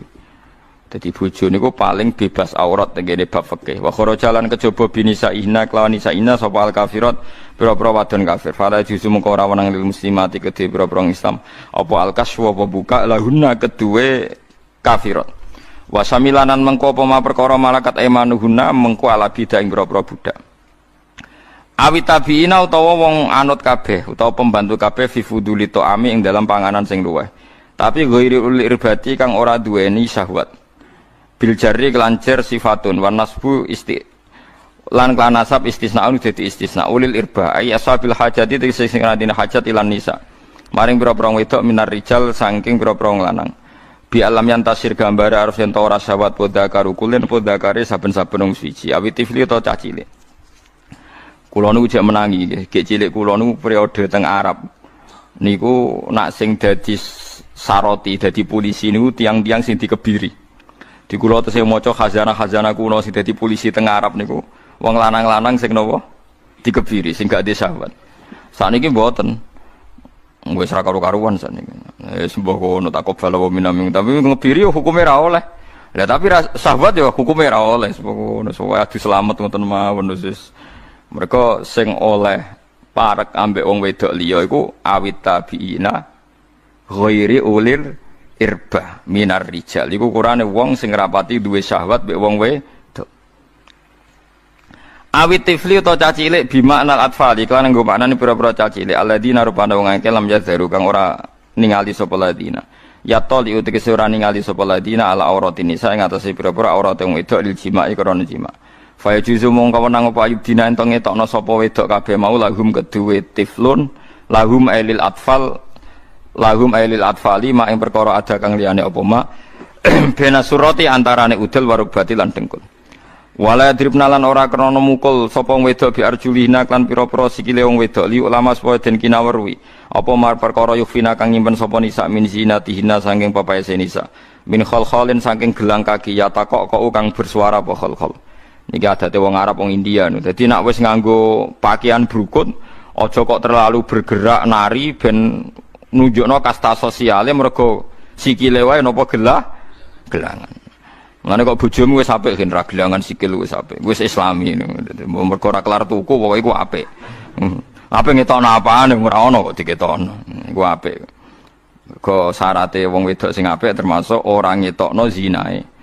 Dadi bojo niku paling bebas aurat tengene bab fikih. Wa kharajalan kejaba binisa ihna kelawan nisa ihna sapa al kafirat pira-pira wadon kafir. Fa juzu mongko ora wenang lil muslimati kedhe pira-pira Islam apa al kaswa apa buka lahunna keduwe kafirat. Wasamilanan mengko apa perkara malakat emanuhuna mengko ala bidah ing pira-pira budak. Awit tabiina utawa wong anut kabeh utawa pembantu kabeh fi fuduli ta'ami ing dalam panganan sing luweh. Tapi ghairi ul irbati kang ora duweni syahwat. Bil jarri kelancer sifatun wan nasbu lan kan nasab istisnaun dadi istisna ulil irba ay asabil hajati tegese sing ngrantine hajat ilan nisa. Maring pira-pira wedok minar rijal saking pira-pira lanang. Bi alam yang tasir gambar harus yen ora syahwat poda karukulen poda kare saben-saben wong suci awit tifli utawa cah cilik. Kula niku jek menangi nggih, gek cilik kula niku periode teng Arab. Niku nak sing dadi saroti, dadi polisi niku tiang-tiang sing dikebiri. Di kula tesih maca khazanah-khazanah kuno sing dadi polisi teng Arab niku wong lanang-lanang sing napa dikebiri sing gak duwe syahwat. Sakniki mboten. Wis ra karo-karuan sakniki. Sembah kono takobal wa minam tapi ngebiri hukume ra oleh. Lah tapi syahwat ya hukume ra oleh. Sembah kono supaya adu selamat ngoten mawon wis. Mereka sing oleh parek ambek wong wedok liya iku awit tabiina ghairi ulir irba minar rijal. Iku kurane wong sing rapati duwe syahwat mbek wong wedok. Awit tifli utawa cah cilik bima anal atfal iklan nggo maknane pira-pira cah cilik alladzina rupane wong akeh lam yazaru kang ora ningali sapa ladina. Ya toli utek ora ningali sapa ladina ala auratin nisa ing atase pira-pira aurat wong wedok lil jima'i krana jima'. Fa yajuzu mongko wenang apa ayubdina ento ngetokno sapa wedok kabeh mau lahum keduwe tiflun lahum ailil atfali mak ing perkara ada kang liyane apa mak bena surati antarane udel warubati lan dengkul. Wala dribna lan ora krana mukul sapa wedok bi arjulihna lan pira-pira sikile wong wedok li ulama supaya den kinawerwi apa mar perkara yufina kang nyimpen sapa nisa min zinatihina saking papaese nisa min khalkhalin saking gelang kaki ya takok kang bersuara apa khalkhal. Niki adate wong Arab wong India no. Dadi nek wis nganggo pakaian brukut aja kok terlalu bergerak nari ben nunjukno kasta sosiale mergo sikile wae napa gelangan. Mulane kok bojomu wis apik gen ra gelangan sikil wis apik. Wis islami ngono. Mergo ora kelar tuku pokoke iku apik. Apik ngetokno apane ora ono kok diketokno. Iku apik. Mergo syaratte wong wedok sing apik termasuk ora ngetokno zinae.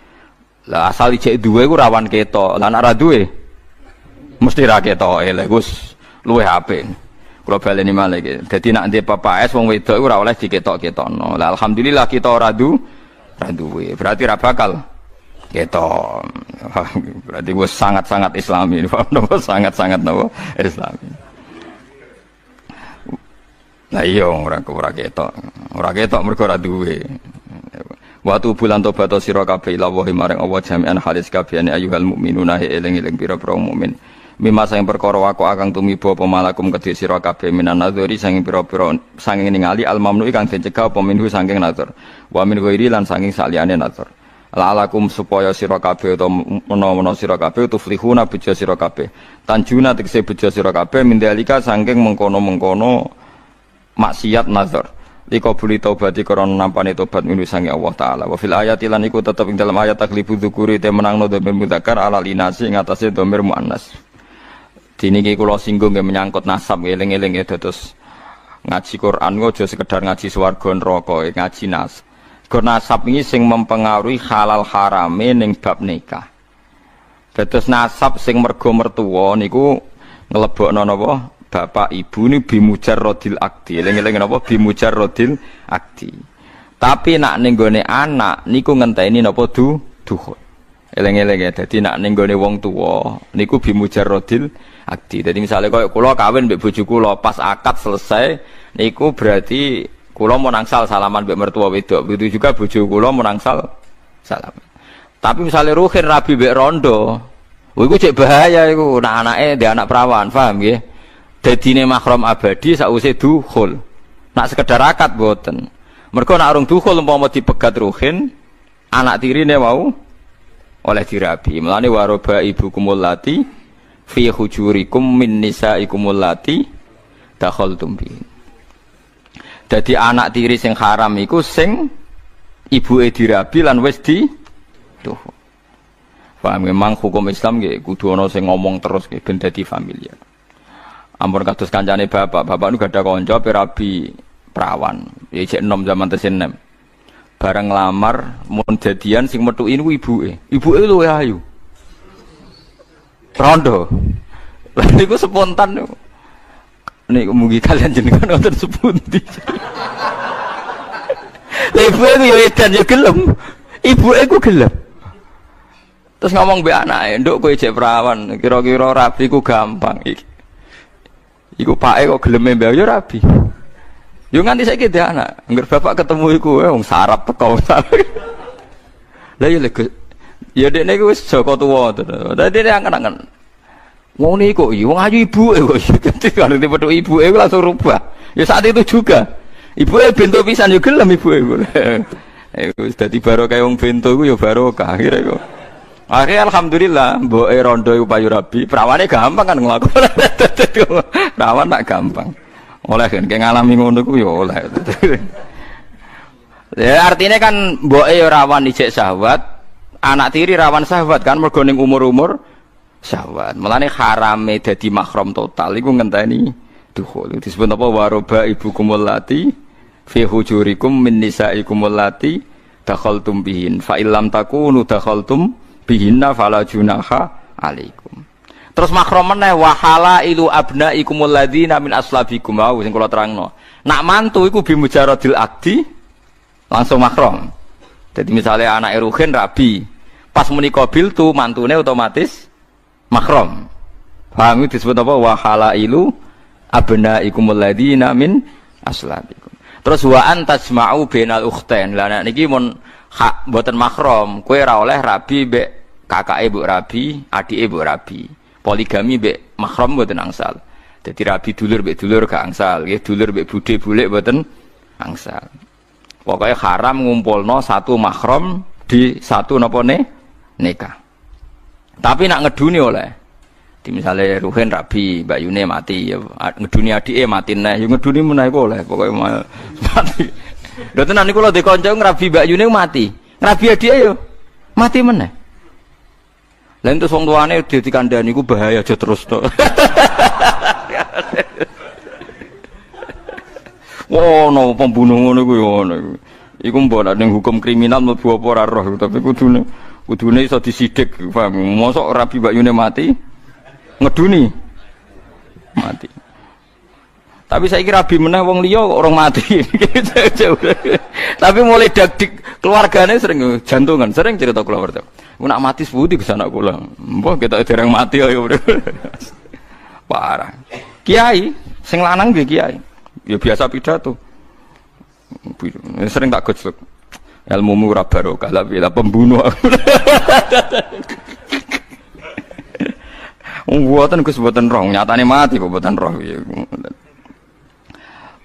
Lah asal ijek duwe ku rawan ketok. Lah nek ora duwe mesti ra ketoke. Lha Gus luwih apik. Kula baleni malih iki. Dadi nek ndek PPS wong wedok iku ora oleh diketok-ketokno. Lah alhamdulillah kita ora duwe. Berarti ra bakal ketok. Berarti wis sangat-sangat islami. Sangat-sangat napa islami. Lah iya ora ketok. Ora ketok mergo ora duwe. Watu bulan tobat sira kabeh ila wa maring Allah jami'an halis kabehane ayyuhal mukminuna eling-eling pira-pira mukmin. Mimma sang perkara wako akang tumiba apa malakum kedhe sira kabeh minan nadzuri sang pira-pira sanging ningali al mamnu kang dicegah apa minhu saking nazar. Wa min ghairi lan saking saliyane nazar. La'alakum supaya sira kabeh utawa menawa sira kabeh tuflihuna bejo sira kabeh. Tanjuna tegese bejo sira kabeh mindalika saking mengkono-mengkono maksiat nazar. Liko buli taubati korona nampani tobat minu sangi Allah Ta'ala. Wa fil ayati lan iku tetep ing dalam ayat taklifu dzukuri te menangno dhamir mudzakkar ala linasi ing atase dhamir muannas. Dini iki kula singgung nggih menyangkut nasab eling-eling ya terus ngaji Quran aja sekedar ngaji swarga neraka ngaji nas. Gur nasab iki sing mempengaruhi halal harame ning bab nikah. Dados nasab sing mergo mertua niku nglebokno napa? Bapak ibu ini bimujarrodil akdi, eling-eling napa bimujarrodil akdi. Tapi nak ning gone anak niku ngenteni napa duhur. Eling-eling ya, dadi nak ning gone wong tuwa niku bimujarrodil akdi. Dadi misale koyo kula kawin mbek bojo kula pas akad selesai niku berarti kula mau nangsal salaman mbek mertua wedok. Begitu juga bojo kula mau nangsal salaman. Tapi misale ruhin rabi mbek rondo, iku cek bahaya iku. Nah anake ndek anak perawan, paham nggih? Dadine mahram abadi sakwise dukhul. Nak sekedar akad mboten. Mergo nak urung dukhul umpama dipegat ruhin, anak tirine mau oleh dirabi. Mulane waroba ibukumul lati fi hujurikum min nisaikumul lati dakhaltum bi. Dadi anak tiri sing haram iku sing ibuke dirabi lan wis di dukhul. Paham memang hukum Islam nggih kudu ana sing ngomong terus nggih ben dadi familiar. Ampun kados kancane bapak nu gada kanca pirabi perawan. Iki enom zaman tesinem. Bareng lamar mun jadian sing metuki niku ibuke. Ibuke luwih ayu. Rondo. Lah niku spontan niku. Niku mugi kalian jenengan wonten sepundi. Lah ibuke yo edan yo gelem. Ibuke ku gelem. Terus ngomong mbek anake, "Nduk kowe jek perawan, kira-kira rabi ku gampang iki." Iku pake kok geleme mbak yo rabi. Yo nganti saiki dhek anak. Angger bapak ketemu iku wong sarap teko. Lah yo lek ya dekne iku wis Joko tuwa to. Dadi nek angen-angen. Wong niku wong ayu ibuke kok. Dadi kalau dipetuk ibuke langsung rubah. Ya saat itu juga. Ibuke bento pisan yo gelem ibuke iku. Wis dadi barokah wong bento iku yo barokah akhire kok. Akhirnya alhamdulillah, mboke rondo iku payu rabi, perawane gampang kan nglakoni. Perawan tak gampang. Oleh kan ngalami ngono ku ya oleh. Ya artinya kan mboke rawan ijek syahwat, anak tiri rawan syahwat kan mergo ning umur-umur syahwat. Mulane harame dadi mahram total iku ngenteni dukhul. Disebut apa waroba ibukumul lati fi hujurikum min nisaikumul lati dakhaltum bihin. Fa illam takunu dakhaltum bihinna fala junaha alaikum. Terus mahram meneh wa halailu abnaikumul ladzina min aslabikum wa sing kula terangno. Nak mantu iku bimujaradil akdi langsung mahram. Jadi misalnya anak ruhin rabi, pas muni qabil tu mantune otomatis mahram. Paham itu disebut apa? Wa halailu abnaikumul ladzina min aslabikum. Terus wa antasma'u bainal ukhtain. Lah nek niki mun hak mboten mahram, kowe ora oleh rabi mbek kakake mbok rabi, adike mbok rabi. Poligami mbek mahram mboten angsal. Dadi rabi dulur mbek dulur gak angsal, nggih dulur mbek budhe bulik mboten angsal. Pokoke haram ngumpulno satu mahram di satu napa nikah. Tapi nak ngeduni oleh. Di misalnya Ruhin rabi, Mbak Yune mati, ya ngeduni adike mati neh, ya ngeduni meneh boleh, pokoknya mati. Lha tenan niku lho dikonco ngrabi Mbak Yune mati. Ngrabi adike yo mati meneh. Lah entuk wong tuane dikandani iku bahaya aja terus to. Wono pembunuh ngono iku yo ngono iku. Iku mbok ning hukum kriminal mlebu apa ora roh, tapi kudune iso disidik, paham. Mosok rabi Mbak Yune mati ngeduni mati. Tapi saya kira rabi meneh wong liya kok orang mati. Tapi mulai dak-dik keluargane sering jantungan, sering cerita kula warta. Ku nak mati sepundi ke anak kula. Mbah ketok dereng mati ayo. Parah. Kiai sing lanang nggih kiai. Ya biasa pidato. Sering tak gojlok. Ilmumu ora barokah lah pembunuh. Mboten Gus mboten roh, nyatane mati kok mboten roh.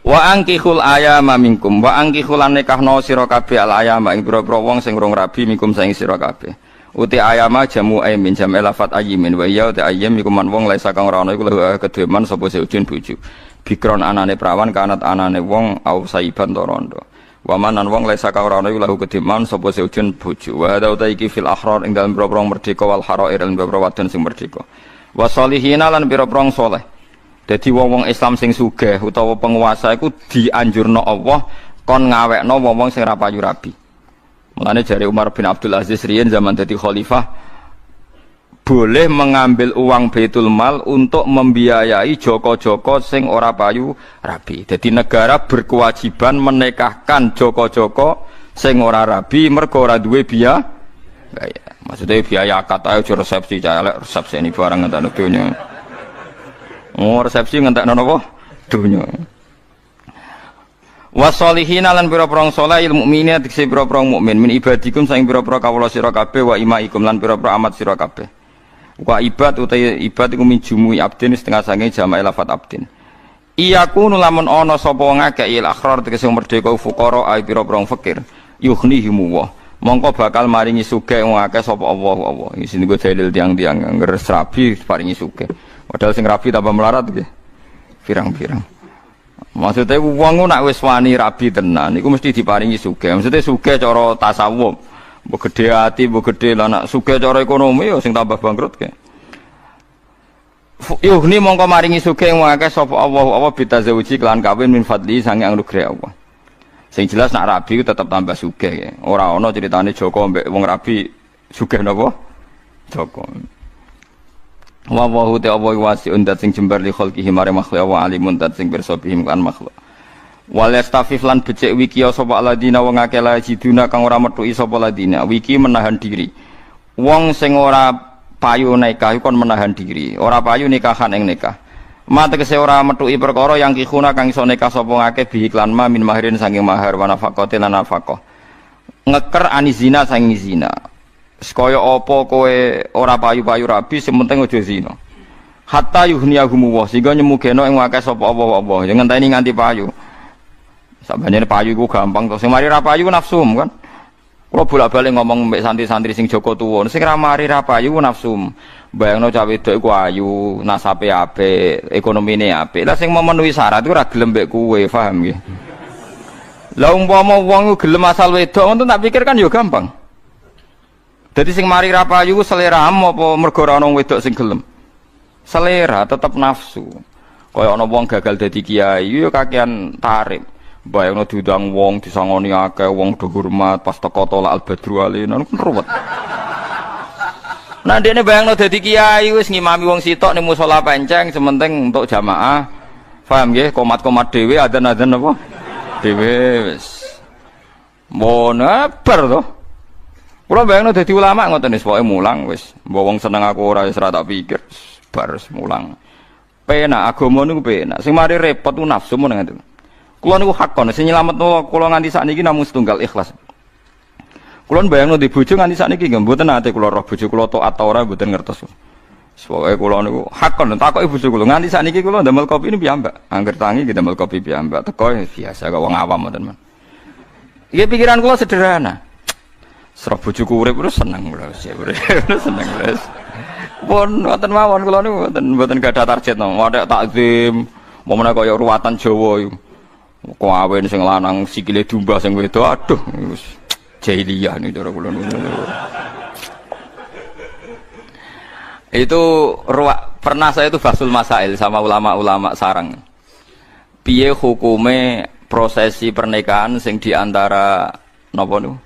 Wa angkihul ayama minkum, wa angkihul nikahno sira kabeh al ayama ing pira-pira wong sing urung rabi minkum saing sira kabeh. Uti ayama jamu aimin jam elafat ayimin wa ya uti ayim iku man wong laisa kang ora ana iku kedue man sapa seujun bojo. Bikron anane prawan kanat anane wong au saiban to rondo. Wa manan wong laisa kang ora ana iku lahu kedue man sapa seujun bojo. Wa hada uta iki fil ahrar ing dalem pira-pira merdeka wal harair lan pira-pira wadon sing merdeka. Wa salihina lan pira-pira saleh. Dadi wong-wong Islam sing sugih utawa penguasa iku dianjurna Allah kon ngawekno wong-wong sing ra payu rabi. Mulane jare Umar bin Abdul Aziz riyen zaman dadi khalifah boleh mengambil uang Baitul Mal untuk membiayai joko-joko sing ora payu rabi. Dadi negara berkewajiban menikahkan joko-joko sing ora rabi mergo ora duwe biaya. Maksudnya biaya akad ayo resepsi calek resepsi ini barang ngentekno donya. Oh resepsi ngentekno napa? Donya. Wasolihin lan pira-pira saleh ilmu mukminin dikse pira-pira mukmin min ibadikum saing pira-pira kawula sira kabeh wa imaikum lan pira-pira amat sira kabeh. Wa ibad utahe ibad iku min jumui abdin setengah sange jamaah lafat abdin. Iyaku lamun ana sapa wong akeh il akhrar dikse merdeka fuqara ai pira-pira fakir yughnihimu wa mongko bakal maringi sugih wong akeh sapa Allah. Iki niku dalil tiang-tiang ngres rabi paringi sugih. Padahal sing rabi tambah melarat nggih. Pirang-pirang. Maksudnya wong nak wis wani rabi tenan iku mesti diparingi sugih. Maksudnya sugih cara tasawuf. Mbok gedhe ati, mbok gedhe lan nak sugih cara ekonomi ya sing tambah bangkrut ke. Yuhni mongko maringi sugih wong akeh sapa Allah bitazawuji kelan kawin min fadli sange anugerah Allah. Sing jelas nak rabi tetap tambah sugih ya. Ora ana critane Joko mbek wong rabi sugih napa? Joko. Wa wahu ta wa wasi'un dat sing jembar li khalqihi mare makhluk wa alimun dat sing pirsa bihim kan makhluk. Wal yastafif lan becik wiki sapa aladina wong akeh la jiduna kang ora metuki sapa ladina. Wiki menahan diri. Wong sing ora payu nikah kon menahan diri. Ora payu nikahan ing nikah. Mate kese ora metuki perkara yang kikuna kang iso nikah sapa ngake bi iklan ma min mahirin saking mahar wa nafaqatin lan nafaqah. Ngeker anizina saking zina. Sekaya apa kowe ora payu-payu rabi sing penting aja zina. Hatta yuhniyahumu wa sehingga nyemugeno ing akeh sapa apa-apa. Ya ngenteni nganti payu. Sabane payu iku gampang to. Sing mari ra payu nafsum kan. Kula bolak-balik ngomong mbek santri-santri sing Joko tuwa. Sing ra mari ra payu nafsum. Bayangno cah wedok iku ayu, nasabe apik, ekonomine apik. Lah sing memenuhi syarat iku ora gelem mbek kowe, paham nggih? Lah umpama wong gelem asal wedok ngono tak pikir kan ya gampang. Dadi sing mari ra payu seleramu apa mergo ora ana wedok sing gelem? Selera tetap nafsu. Kaya ana wong gagal dadi kiai ya kakean tarik. Bayangno diundang wong disangoni akeh wong do hormat pas teko tolak al-badru alina kan ruwet. Nah dene bayangno dadi kiai wis ngimami wong sitok ning musala penceng sementing untuk jamaah. Paham nggih? Komat-komat dhewe adzan-adzan apa? Dhewe wis. Mono bar to. Kula bayangno dadi ulama ngoten wis pokoke mulang wis. Mbok wong seneng aku ora wis ora tak pikir bar mulang. Penak agama niku penak. Sing mari repot ku nafsu men ngoten. Kula niku hakon sing nyelametno kula nganti sakniki namung setunggal ikhlas. Kula bayangno di bojo nganti sakniki nggih mboten ate kula roh bojo kula taat ta ora mboten ngertos. Pokoke kula niku hakon takoki bojo kula nganti sakniki kula ndamel kopi ini piyambak. Angger tangi kita ndamel kopi piyambak. Teko biasa kok wong awam mboten men. Iki pikiran kula sederhana. Serah bojoku urip terus seneng terus seneng terus. Pun wonten mawon kula niku mboten gadah target no. Wadah takzim, momene kaya ruwatan Jawa iku. Kok awen sing lanang sikile domba sing wedok aduh wis jahiliyah niku cara kula niku. Itu pernah saya itu basul masail sama ulama-ulama sarang. Piye hukume prosesi pernikahan sing diantara napa niku?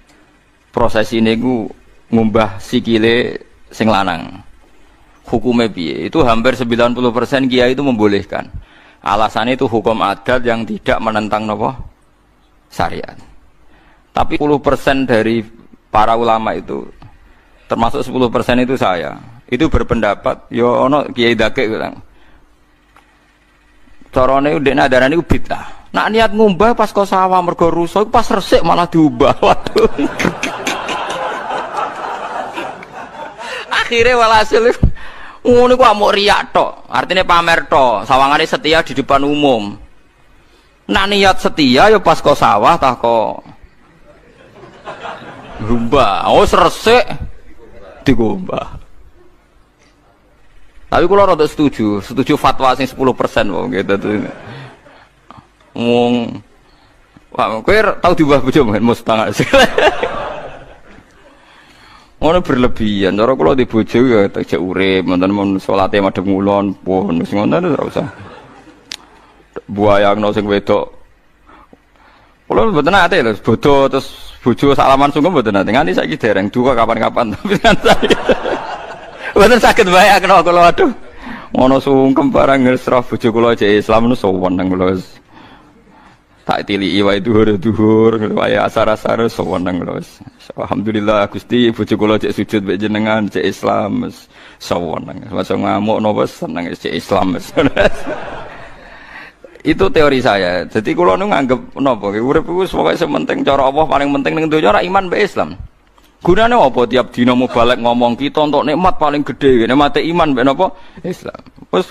Proses ini ku ngumbah sikile sing lanang. Hukumnya piye? Itu hampir 90% kiai itu membolehkan. Alasannya itu hukum adat yang tidak menentang nopo syariat. Tapi 10% dari para ulama itu, termasuk 10% itu saya, itu berpendapat, yo ono kiai dake bilang, carane ndekne adarane ku bid'ah. Nak niat ngumbah pas kok sawah mergo rusak pas resik malah diubah. Waduh. Akhirnya walhasil ngono ku amuk riak tok. Artinya pamer tok, sawangane setia di depan umum. Nak niat setia ya pas kok sawah tah kok gumbah. Oh resik digumbah. Tapi kula rada setuju fatwa sing 10% wong gitu tuh. Wong kowe tau diubah bojo mungkin mustang. Ono berlebihan, cara kula di bojo ya tak urip, mboten mun salate madhep ngulon pun wis ngono ora usah. Buayangno sing wedok. Kula mboten ate lho, bodho terus bojo salaman sungkem mboten ate. Nganti saiki dereng duka kapan-kapan tapi kan saya. Mboten saged bayangno kula aduh. Ono sungkem barang ngesrah bojo kula jek Islam nu sowan nang kula. Tak tiliki wae dhuwur wae asar-asar sowan nang kula. Alhamdulillah Gusti bojo kula cek sujud mek jenengan cek Islam sawon nang maca ngamuk napa seneng cek Islam. Itu teori saya. Jadi kula nu nganggep napa urip iku pokoke sementing cara Allah paling penting ning donya ora iman mek Islam. Gunane apa tiap dina mubalek ngomong kita untuk nikmat paling gede nikmate iman mek napa Islam. Wes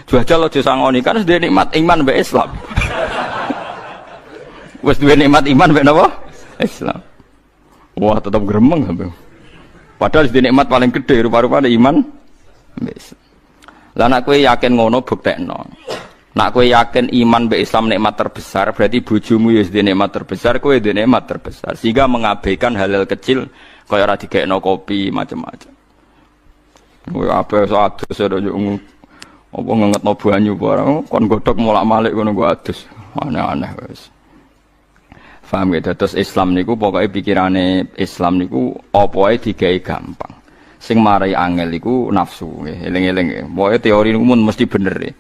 jajal aja sangoni kan wis nikmat iman mek Islam. Wes duwe nikmat iman mek napa Islam. Wah tetap gremeng sampe. Padahal di nikmat paling gede rupa-rupane iman. Lah nek kowe yakin ngono buktekno. Nek kowe yakin iman mbek Islam nikmat terbesar, berarti bojomu ya di nikmat terbesar, kowe di nikmat terbesar. Sehingga mengabaikan hal-hal kecil kaya ora digekno kopi macam-macam. Kowe ape adus yo apa ngengetno banyu barang kon godhog molak-malik ngono ku adus. Aneh-aneh wis. Faham ya, terus Islam niku pokoknya pikirane Islam niku apa wae digawe gampang. Sing marai angel iku nafsu nggih, eling-eling nggih. Pokoke teori niku mun mesti bener nggih.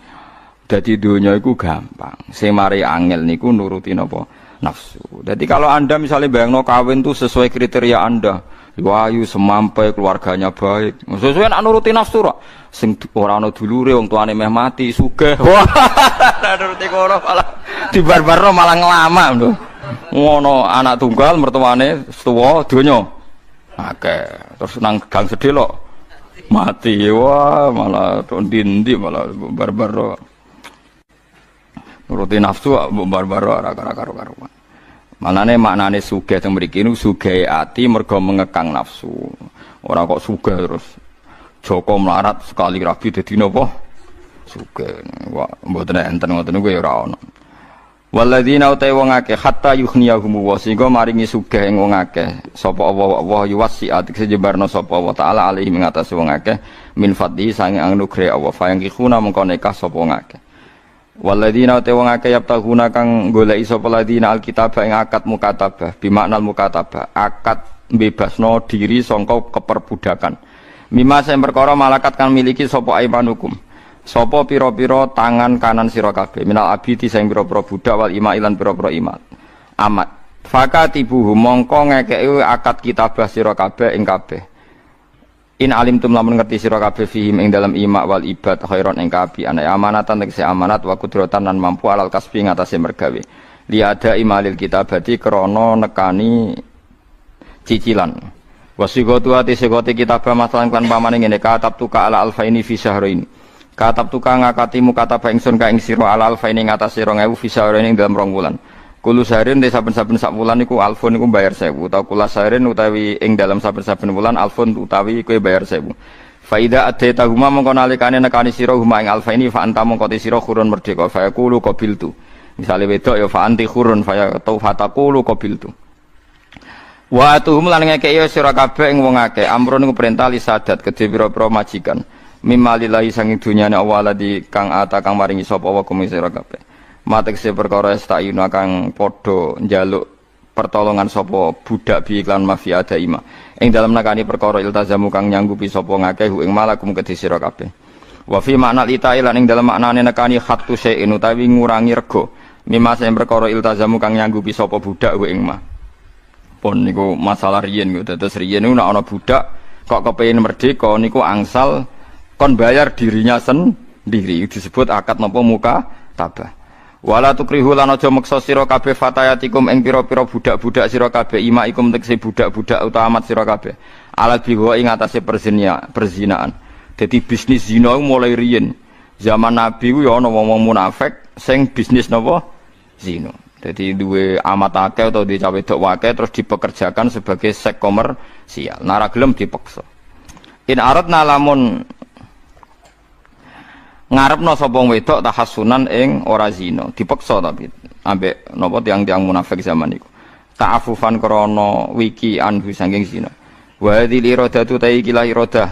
Dadi donya iku gampang. Sing marai angel niku nuruti napa nafsu. Jadi kalau Anda misalnya bayangno kawin tuh sesuai kriteria Anda, wayu semampai keluarganya baik. Sesuai nek nuruti nafsu ra. Sing ora ana dulure wong tuane meh mati sugih. Wah, nuruti kono malah dibarbarno malah ngelamak lho. Ngono anak tunggal mertuane tuwa donya akeh terus nang gang sedhe lho mati wah malah ndi malah barbar nuruti nafsu barbar ora karo-karuan manane maknane sugih teng mriki niku sugih ati mergo mengekang nafsu ora kok sugih terus Joko melarat sekali rabi dadi napa sugih wah mboten enten ngoten niku ya ora ana. Walladzina utai wong akeh hatta yughniyahum wa sehingga maringi sugih ing wong akeh sapa Allah yuwasi'at sejebarno sapa Allah taala alaihi ngatasi wong akeh min fadli sange anugrah Allah fa yang kikuna mengko nekah sapa wong akeh. Walladzina utai wong akeh yaptahuna kang goleki sapa ladina alkitab ing akad mukatabah bimaknal mukatabah akad bebasno diri sangka keperbudakan mimma sing perkara malakat kang miliki sapa aimanukum sapa pira-pira tangan kanan sira kabeh minal abidi sing pira-pira budak wal imailan pira-pira imat amat Fakatibuhu mongko ngekeki akad kitabah sira kabeh ing kabeh. In alimtum lamun ngerti sira kabeh fihim ing dalam imak wal ibad khairon ing kabian amanatan tegese amanat wa kudratan lan mampu alal kasbi ngatasé mergawe. Li ada imalil kitabati krana nekani cicilan. Wasigatu ati sigati kitabah masalan kan pamane ngene katab tuka ala alfaini fi syahrain. Katab tuka ngakatimu katabah ingsun ka ing sira ala alfaini ngatasé 2000 fi syahrain ing dalam 2 wulan. Kulo sahren de saben-saben sak wulan niku alfun niku bayar 1000 utawa kula sahren utawi ing dalam saben-saben wulan alfun utawi kowe bayar 1000. Faida adeta huma mongko nalikane nekani sira huma ing alfa ini fa anta mongko te sira khurun merdeka fa yaqulu qabiltu. Misale wedok ya fa anti khurun fa taqulu qabiltu. Wa atuhum lan ngekeki sira kabeh ing wong akeh amrun niku perintah li sadat kedhe pira-pira majikan. Mimalillahi sanging dunyane Allah di kang ata kang maringi sapa wa kum sira kabeh. Matekse perkara estayuna kang padha njaluk pertolongan sapa budak bi iklan mafia daima ing dalem nakani perkara iltazamu kang nyanggupi sapa ngakeh ing malakum kedhe sira kabeh wa fi makna ita'i lan ing dalem maknane nekani khattu syai'in utawi ngurangi rega mimma sing perkara iltazamu kang nyanggupi sapa budak ing ma pun niku masalah riyen niku dados riyen niku nek ana budak kok kepengin merdeka niku angsal kon bayar dirinya sendiri disebut akad napa muka tabah. Wala tukrihu lan aja meksa sira kabeh fatayatikum ing pira-pira budak-budak sira kabeh imaikum tekse budak-budak utamat sira kabeh alat biwa ing atase perzinaan. Dadi bisnis zina mulai riyen. Zaman Nabi ku ya ana wong munafik sing bisnis napa? Zina. Dadi duwe amat akeh utawa duwe cawe wedok akeh terus dipekerjakan sebagai seks komersial. Nara gelem dipaksa. In aradna lamun ngarepno sapa wedok tahassunan ing ora zina dipaksa tapi ambek napa tiang-tiang munafik zaman iku ta'affufan krana wiki anhu saking zina wa hadhil iradatu ta iki la iradah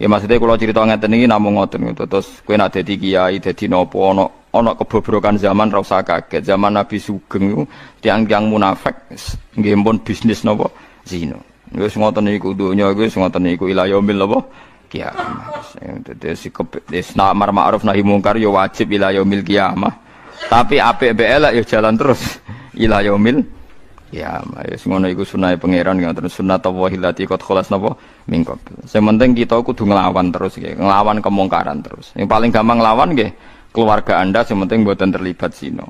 ya maksudnya kula crita ngeten iki namung ngoten terus kowe nek dadi kiai dadi napa ana kebobrokan zaman ra usah kaget zaman Nabi Sugeng iku tiang-tiang munafik nggih pun bisnis napa zina wis ngoten iku donya wis ngoten iku ila yaumil napa kiamat. Dadi sikap isna amar ma'ruf nahi mungkar ya wajib ila yaumil kiamah. Tapi apik mbek elek ya jalan terus ila yaumil kiamah. Ya ngono iku sunah pangeran ngoten sunah tawahilati qad khalas napa mingkop. Sing penting kita kudu nglawan terus nggih, nglawan kemungkaran terus. Yang paling gampang nglawan nggih keluarga Anda sing penting mboten terlibat zina.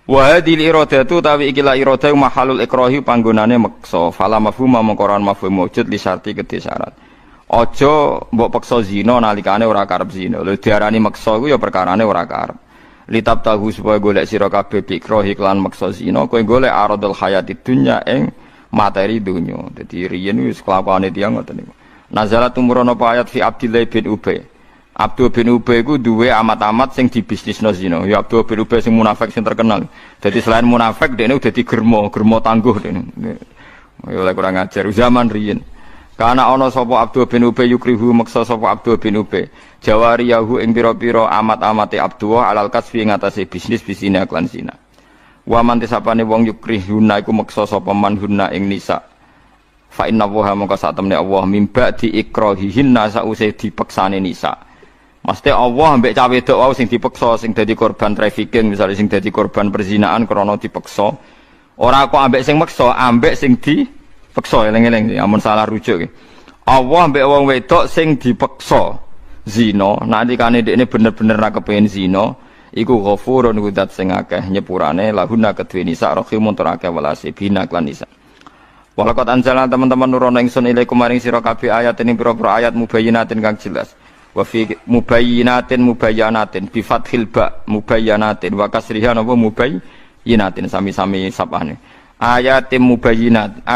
Wa hadhil iradatu tawi ikilah iradah mahalul ikrahi panggonane meksa. Fala mafhuma mengkoran mafhum wujud li syarti kedhe syarat. Aja mbok paksa zina nalikane ora karep zina. Lha diarani maksa iku ya perkarane ora karep. Litab tahu supaya golek sira kabeh bikrohi lan maksa zina, kowe golek aradul hayati dunya ing materi dunya. Dadi riyen wis kelakuane tiyang ngoten niku. Nazalat tumurana ayat fi Abdillah bin Ubay. Abdul bin Ubay iku duwe amat-amat sing dibisnisno zina. Ya Abdul bin Ubay sing munafik sing terkenal. Dadi selain munafik dekne dadi germo tangguh dekne. Ya oleh kurang ajar zaman riyen. Karena ana sapa Abdul bin Ubay yukrihu maksa sapa Abdul bin Ubay jawari yahu ing pira-pira amat-amate Abdullah alal kasbi ing atase bisnis bisine lan zina. Wa man tisapane wong yukrihuna iku maksa sapa manhunna ing nisa. Fa inna wa maka sak temne Allah mimba diikrahihinna sause dipeksane nisa. Mesti Allah ambek cawe wedok wae sing dipeksa sing dadi korban trafficking misalnya sing dadi korban perzinaan krana dipeksa. Ora kok ambek sing meksa, ambek sing dipeksa eling-eling amun salah rujuk. Allah mbek wong wedok sing dipeksa zina, nalikane dekne bener-bener ra kepengin zina, iku ghafurun kudat sing akeh nyepurane lahuna kedue nisa rahimun tur akeh walase bina lan nisa. Walaqad anzalna teman-teman nurono ingsun ilaikum maring sira kabeh ayat ing pira-pira ayat mubayyinatin kang jelas. Wa fi mubayyinatin bi fathil ba mubayyinatin wa kasriha napa mubayyinatin sami-sami sapane. Ayatim mubayyinat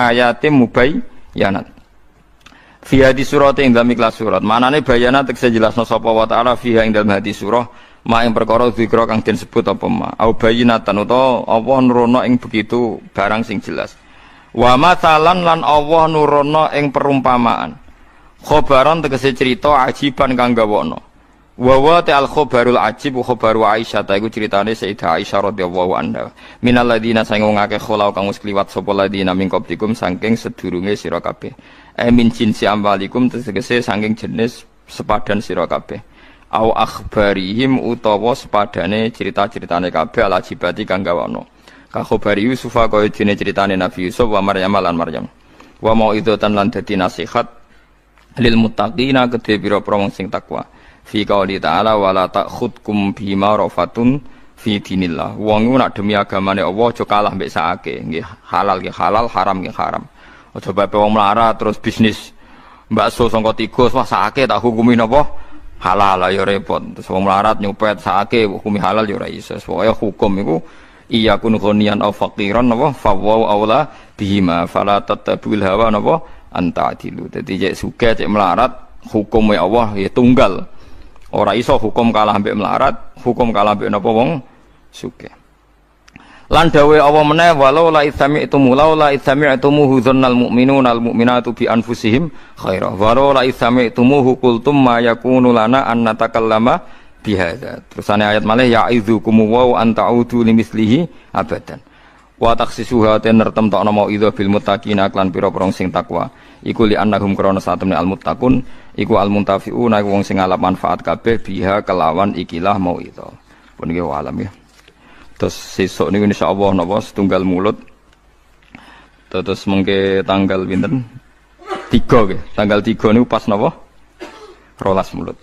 fi hadis surat ing dalam ikhlas surat manane bayanat tekse jelasno sapa wa taala fiha ing dalam hadis surah ma ing perkara zikra kang den sebut apa ma au bayyinatan utawa apa nurono ing begitu barang sing jelas wa masalan lan Allah nurono ing perumpamaan khobaran tegese cerita ajiban kang gawono wa ta'al khobarul ajib khobaru Aisyah ta iku critane Sayyidah Aisyah radhiyallahu anha minal ladina sang wong akeh kholau kang wis kliwat sapa ladina min qablikum saking sedurunge sira kabeh min jinsi ambalikum tegese saking jenis sepadan sira kabeh au akhbarihim utawa sepadane cerita-ceritane kabeh alajibati kang gawono ka khabari Yusuf kaya dene critane Nabi Yusuf wa Maryam lan Maryam wa mau'izatan lan dadi nasihat lil muttaqina kedhe pira-pira wong sing takwa fi qouli ta'ala wala ta'khudkum bima rafatun fi dinillah wong nak demi agamane Allah aja kalah mbek sakake nggih halal nggih halal haram nggih haram aja bae wong melarat terus bisnis bakso sangka tikus wah sakake tak hukumi napa halal ya repot terus wong melarat nyupet sakake hukumi halal ya ora iso pokoke hukum iku iya kun ghaniyan aw faqiran napa fawaw aula bihima fala tattabil hawa napa anta adilu dadi cek sugih cek melarat hukum Allah ya tunggal ora iso hukum kalah mbek melarat hukum kalah mbek napa wong sugih lan dawuhe Allah meneh walau la isami'tum laula isami'tumuhu dzannal mu'minuna al mu'minatu bi anfusihim khaira walau la isami'tumuhu qultum ma yakunu lana an natakallama bihadza terusane ayat malih ya'idzukum wa an ta'udu limislihi abadan wa takhsisuha tenertem tok nama idza bil muttaqina lan pira-pira sing takwa iku li annahum krana satemene al muttaqun iku al muntafiuna wong sing ngalap manfaat kabeh biha kelawan ikilah mau itu pun nggih alam ya. Terus sesuk niku insyaallah napa setunggal mulut. Terus mengke tanggal pinten? 3 nggih. Tanggal 3 niku pas napa? 12 mulut.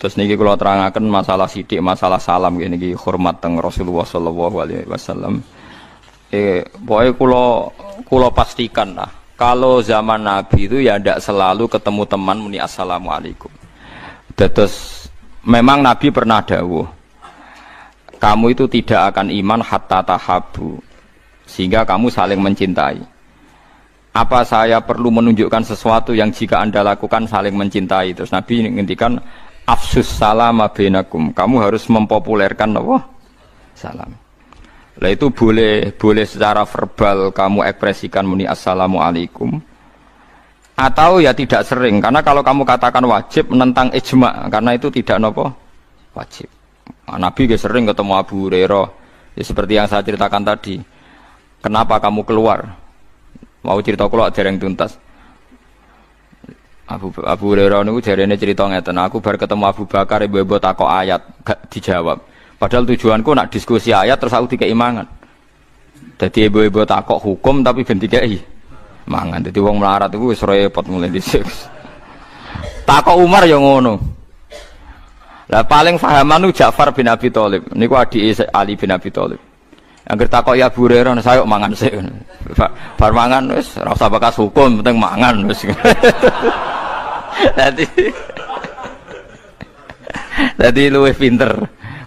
Terus niki kula terangaken masalah sithik masalah salam nggih niki hormat teng Rasulullah sallallahu alaihi wasallam. Pokoke kula pastikan lah. Kalau zaman Nabi itu ya ndak selalu ketemu teman muni assalamualaikum. Terus memang Nabi pernah dawuh kamu itu tidak akan iman hatta tahabbu sehingga kamu saling mencintai. Apa saya perlu menunjukkan sesuatu yang jika Anda lakukan saling mencintai? Terus Nabi ngendikan afsus salama bainakum. Kamu harus mempopulerkan apa? Salam. Lah itu boleh secara verbal kamu ekspresikan muni assalamualaikum. Atau ya tidak sering karena kalau kamu katakan wajib menentang ijma karena itu tidak napa wajib. Nabi sering ketemu Abu Hurairah ya seperti yang saya ceritakan tadi. Kenapa kamu keluar? Mau cerita kula dereng tuntas. Abu Hurairah niku jarene cerita ngeten, aku bar ketemu Abu Bakar ibu-ibu takok ayat gak dijawab. Padahal tujuanku nak diskusi ayat terus aku dikei mangan. Dadi ibu-ibu takok hukum tapi ben dikei mangan. Dadi wong melarat iku wis repot mulai dhisik. Takok Umar ya ngono. Lah paling fahaman nu Ja'far bin Abi Thalib. Niku adike Ali bin Abi Thalib. Angger takok ya Abu Hurairah saya mangan sik. Bar mangan wis ora usah bekas hukum, penting mangan wis. Dadi luwih pinter.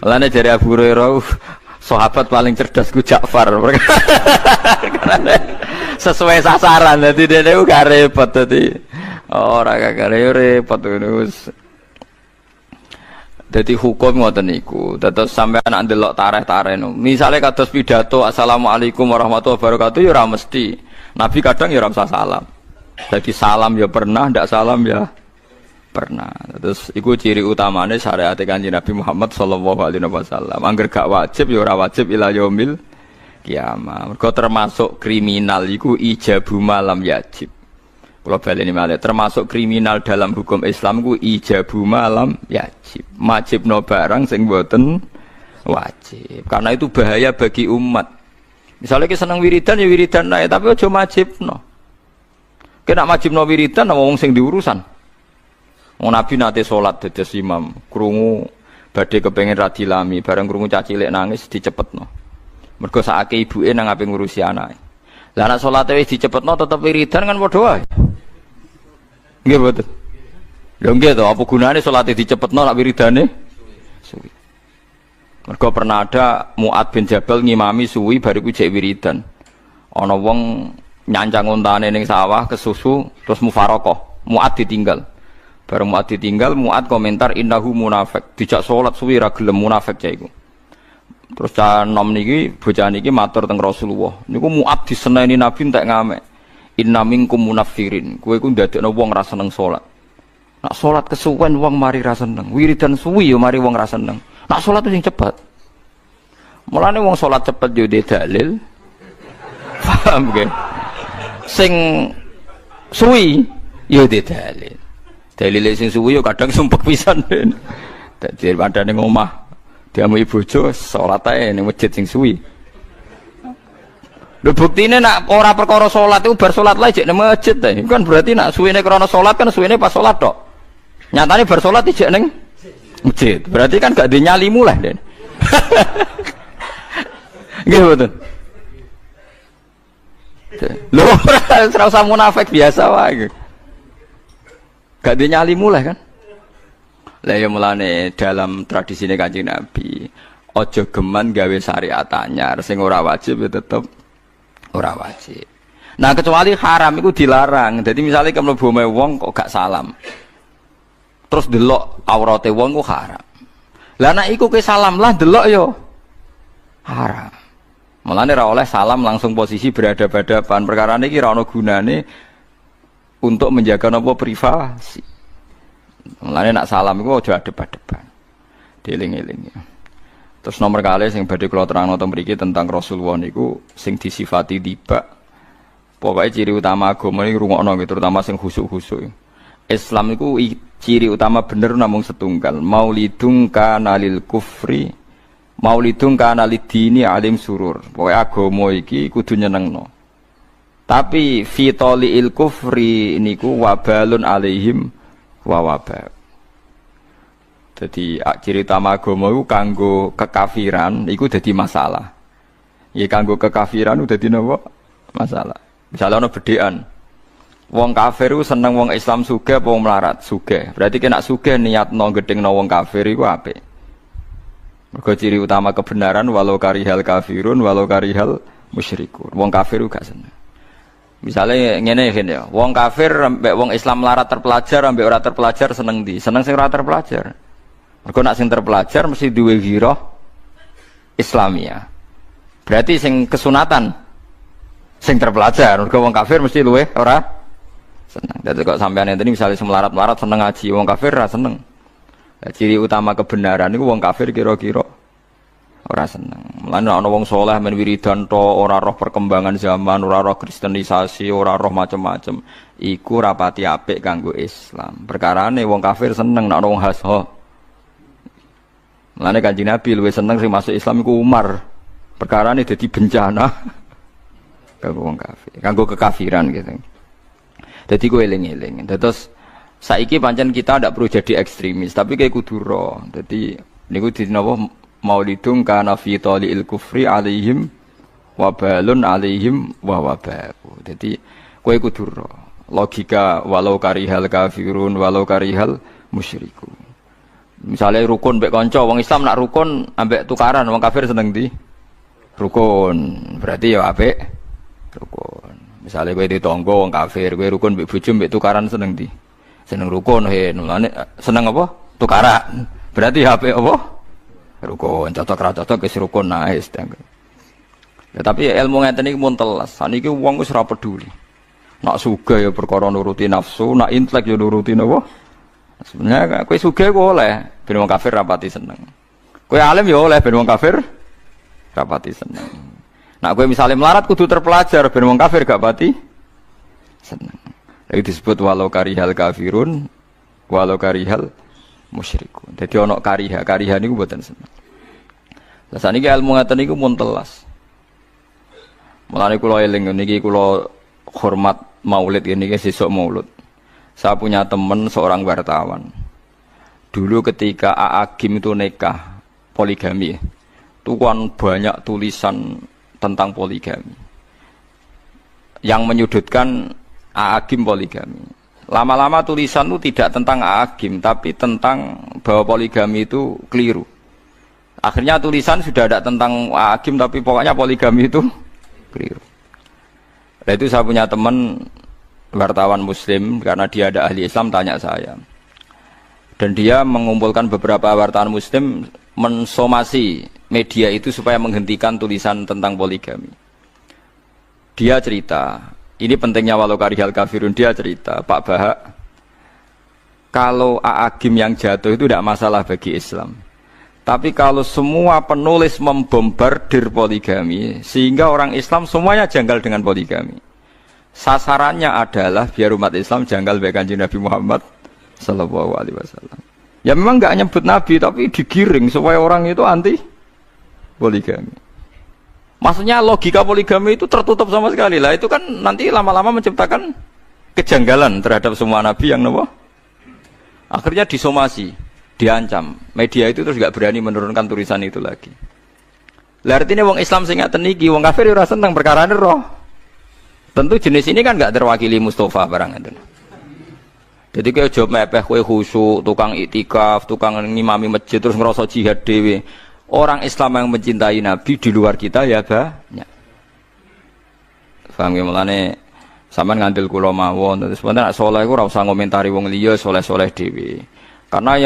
Mulane jare Abu Hurairah sahabat paling cerdas ku Ja'far. Sesuai sasaran dadi dene gak repot dadi ora gak repot wis. Jadi hukum ngoten niku, dados sampean nak ndelok tareh-tareh no. Misale kados pidato assalamualaikum warahmatullahi wabarakatuh ya ora mesti. Nabi kadang ya ora usah salam. Jadi salam ya pernah, ndak salam ya pernah. Terus iku ciri utamane syariat Kanjeng Nabi Muhammad sallallahu alaihi wasallam. Angger gak wajib ya ora wajib ila yaumil kiamah. Mergo termasuk kriminal iku ijabu malam yajib. Kalau baleni malih termasuk kriminal dalam hukum Islam ku ijabu malam yajib. Majibno barang sing mboten wajib. Karena itu bahaya bagi umat. Misalnya kita seneng wiridan ya wiridan ae tapi aja majibno. Kena majibno wiridan wong sing diurusan. Wong Nabi nate salat dados imam, krungu badhe kepengin ra dilami, bareng krungu cah cilik nangis dicepetno. Mergo sakake ibuke nang ape ngurusi anake. Lah nek salate wis dicepetno tetep wiridan kan padha wae. Nggih mboten. Lho nggih to, apa gunane salate dicepetno nek wiridane suwi. Mergo pernah ada Mu'ad bin Jabal ngimami suwi bariku jek wiridan. Ana wong nyancang untane ning sawah kesusu terus mufarokoh. Mu'ad ditinggal. Bareng Mu'ad ditinggal, Mu'ad komentar innahu munafik. Dijak salat suwi ra gelem munafik cah iku. Terus cah nom niki bocah niki matur teng Rasulullah. Niku Mu'ad diseneni Nabi entek ngamek. Inna minkum munafirin. Kowe iku ndadekno wong ra seneng salat. Nak salat kesuwen wong mari ra seneng. Wiridan suwi yo mari wong ra seneng. Nak salat sing cepet. Mulane wong salat cepet yo de dalil. Paham nggih? Sing suwi yo de dalil. Dalile sing suwi yo kadang sumpek pisan. Dadi padane ning omah diamu bojo salat ae ning masjid sing suwi. Lho buktine nak ora perkara salat iku bar salat lah jek nang masjid ta. Kan berarti nak suwene krana salat kan suwene pas salat tok. Nyatane bar salat jek nang masjid. Berarti kan gak dinyalimu lah, Den. Nggih mboten. Lho ora usah munafik biasa wae. Gak dinyalimu lah kan. Lah ya mulane dalam tradisine Kanjeng Nabi, aja geman gawe syariat anyar sing ora wajib ya tetep ora wajib. Nah kecuali haram itu dilarang. Jadi misalnya kamu mlebu omahe wong kok gak salam. Terus delok aurate wong ku haram. Lah nek iku ke salam lah delok yo haram. Mulane ora oleh salam langsung posisi berhadapan-hadapan. Perkara niki ora ana gunane untuk menjaga napa privasi. Mulane nak salam iku aja adep-adepan. Dieling-eling ya. Terus nomor kali sing badhe kula terangno teng mriki tentang Rasulullah niku sing disifati tiba. Pokoke ciri utama agama iki rungokno gitu, terutama sing khusuk-khusuk. Islam iku ciri utama bener namung setunggal. Maulidung kana lil kufri, maulidung kana lidini alim surur. Pokoke agama iki kudu nyenengno. Tapi fitoliil kufri niku wabalun alaihim wa wabal. Jadi ciri utama agama itu kanggo kekafiran, itu jadi masalah. Ya kanggo kekafiran itu jadi napa? Masalah. Misalnya ono bedhekan. Wong kafir itu seneng wong Islam sugih apa wong melarat? Sugih. Berarti kena sugih niatno gedhengno wong kafir iku apik. Mergo ciri utama kebenaran walau karihal kafirun walau karihal musyrikun. Wong kafir gak seneng. Misalnya ngene ya, wong kafir ambek wong Islam melarat terpelajar ambek ora terpelajar seneng ndi? Seneng sing ora terpelajar. Mergo nak sing terpelajar mesti duwe ghirah Islamiyah. Berarti sing kesunatan sing terpelajar, mergo wong kafir mesti luweh ora seneng. Dadi kok sampeyan enten misalnya semelarat-melarat seneng ngaji, wong kafir ora seneng. Nah, ciri utama kebenaran niku wong kafir kira-kira ora seneng. Mulane ana wong saleh men wiridan to ora roh perkembangan zaman, ora roh kristenisasi, ora roh macam-macam. Iku rapati apik kanggo Islam. Perkarane wong kafir seneng nek ana wong hasho. Mulane Kanjeng Nabi luwih seneng sing masuk Islam iku Umar. Perkarane dadi bencana kanggo wong kafir, kanggo kekafiran gitu. Dadi kowe eling-eling. Terus saiki pancen kita ndak perlu jadi ekstremis, tapi kayak kudu ro. Dadi niku dinapa maulidung kana fi taliil kufri alaihim wabalun alaihim wa wabaku. Dadi kowe kudu ro. Logika walau karihal kafirun walau karihal musyriku. Misalnya rukun mbek kanca wong Islam nak rukun ambek tukaran wong kafir seneng ndi? Rukun. Berarti ya apik rukun. Misalnya kowe ditangga wong kafir, kowe rukun mbek bojo mbek tukaran seneng ndi? Seneng rukun he. Mulane seneng apa? Tukaran. Berarti ya apik apa? Rukun. Cocok ra cocok wis rukun nice. Ya tapi ilmu ngeten iki mun telas. Saniki wong wis ora peduli. Nak sugih ya perkara nuruti nafsu, nak intelek ya nuruti napa? Sebenarnya kowe sugih ku oleh ben wong kafir rapati seneng. Kowe alim ya oleh ben wong kafir rapati seneng. Nah kowe misalnya melarat kudu terpelajar ben wong kafir gak pati seneng. Lagi disebut walau karihal kafirun walau karihal musyrikun. Dadi ana kariha niku mboten seneng. Lah saniki ilmu ngaten niku mun telas. Mulane kula eling niki kula hormat maulid ini sesuk maulud. Saya punya teman seorang wartawan. Dulu ketika Agim itu nikah poligami, itu kan banyak tulisan tentang poligami yang menyudutkan Agim poligami. Lama-lama tulisan itu tidak tentang Agim, tapi tentang bahwa poligami itu keliru. Akhirnya tulisan sudah ada tentang Agim, tapi pokoknya poligami itu keliru. Nah, itu saya punya teman wartawan muslim, karena dia ada ahli Islam, tanya saya. Dan dia mengumpulkan beberapa wartawan muslim mensomasi media itu supaya menghentikan tulisan tentang poligami. Dia cerita, ini pentingnya walau karihal kafirun, dia cerita, Pak Bahak, kalau Agim yang jatuh itu tidak masalah bagi Islam. Tapi kalau semua penulis membombardir poligami, sehingga orang Islam semuanya janggal dengan poligami. Sasarannya adalah biar umat Islam janggal baik Kanjeng Nabi Muhammad sallallahu alaihi wasallam. Ya memang enggak nyebut Nabi, tapi digiring supaya orang itu anti poligami. Maksudnya logika poligami itu tertutup sama sekali lah. Itu kan nanti lama-lama menciptakan kejanggalan terhadap semua nabi yang nopo. Akhirnya disomasi, diancam. Media itu terus gak berani menurunkan tulisan itu lagi. Lah artinya wong Islam sing ngaten iki, wong kafir ora seneng perkarane roh. Tentu jenis ini kan gak terwakili Mustafa barang itu. Jadi kayak job mepeh kowe khusyuk, tukang iktikaf, tukang ngimami masjid terus ngerasa jihad dhewe. Orang Islam yang mencintai Nabi di luar kita ya banyak. Paham ya mulane sampean ngandel kula mawon terus sebenarnya nek saleh iku ora usah ngomentari wong liya saleh-saleh dhewe. Karena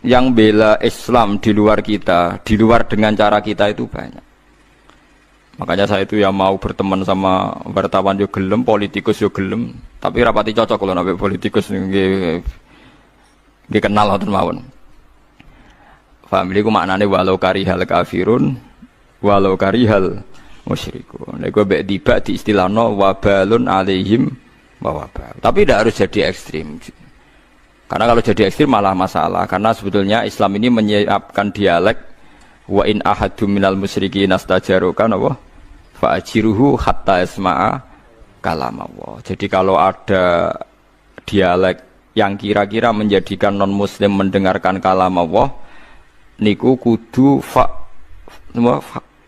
yang bela Islam di luar kita, di luar dengan cara kita itu banyak. Makanya saya itu ya mau berteman sama wartawan yo gelem, politikus yo gelem, tapi rapati cocok kalau nabe politikus nggih kenal ngoten mawon. Famili ku maknane walau karihal kafirun, walau karihal musyrikun. Nek mbek tiba di istilahno wabalun alaihim wa wabal. Tapi tidak harus jadi ekstrim. Karena kalau jadi ekstrim malah masalah. Karena sebetulnya Islam ini menyiapkan dialek wa in ahadum minal musyrikin astajaruka napa fa ajiruhu hatta yasma'a kalam Allah. Jadi kalau ada dialek yang kira-kira menjadikan non muslim mendengarkan kalam Allah niku kudu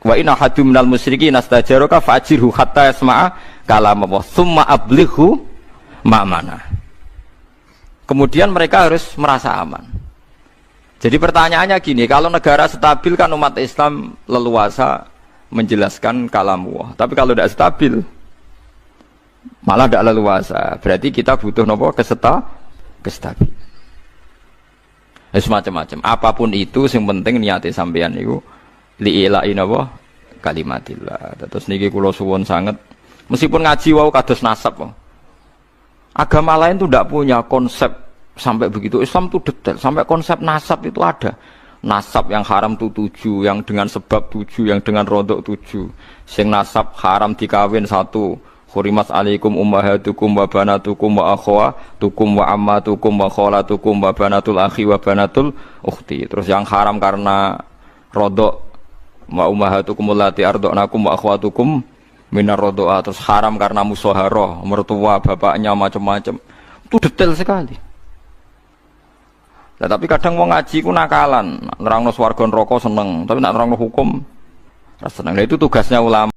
wa in ahadum minal musyrikin astajaruka fa ajiruhu hatta yasma'a kalam Allah summa ablighu ma'mana. Kemudian mereka harus merasa aman. Jadi pertanyaannya gini, kalau negara stabil kan umat Islam leluasa menjelaskan kalamullah. Tapi kalau tidak stabil, malah tidak leluasa. Berarti kita butuh nopo kestabilan. Semacam-macam. Apapun itu, yang penting niati sampeyan itu li'ila'i nopo kalimatillah. Terus niki kula suwun sangat. Meskipun ngaji wau kados nasab. Agama lain itu tidak punya konsep sampai begitu. Islam itu detail. Sampai konsep nasab itu ada. Nasab yang haram itu 7, yang dengan sebab 7, yang dengan rodok 7. Sing nasab haram dikawin 1. Hurimat alaikum ummahatukum wa banatukum wa akhwatukum wa ammatukum wa kholatukum wa banatul akhi wa banatul ukhti. Terus yang haram karena rodok wa ummahatukum allati arda'nakum wa akhwatukum minar rodoa, terus haram karena musoharoh, mertua bapaknya macam-macam. Itu detail sekali. Nah, tapi kadang mau ngaji ku nakalan, nerangno swarga neraka seneng, tapi nak nerangno hukum ora seneng. Nah, itu tugasnya ulama.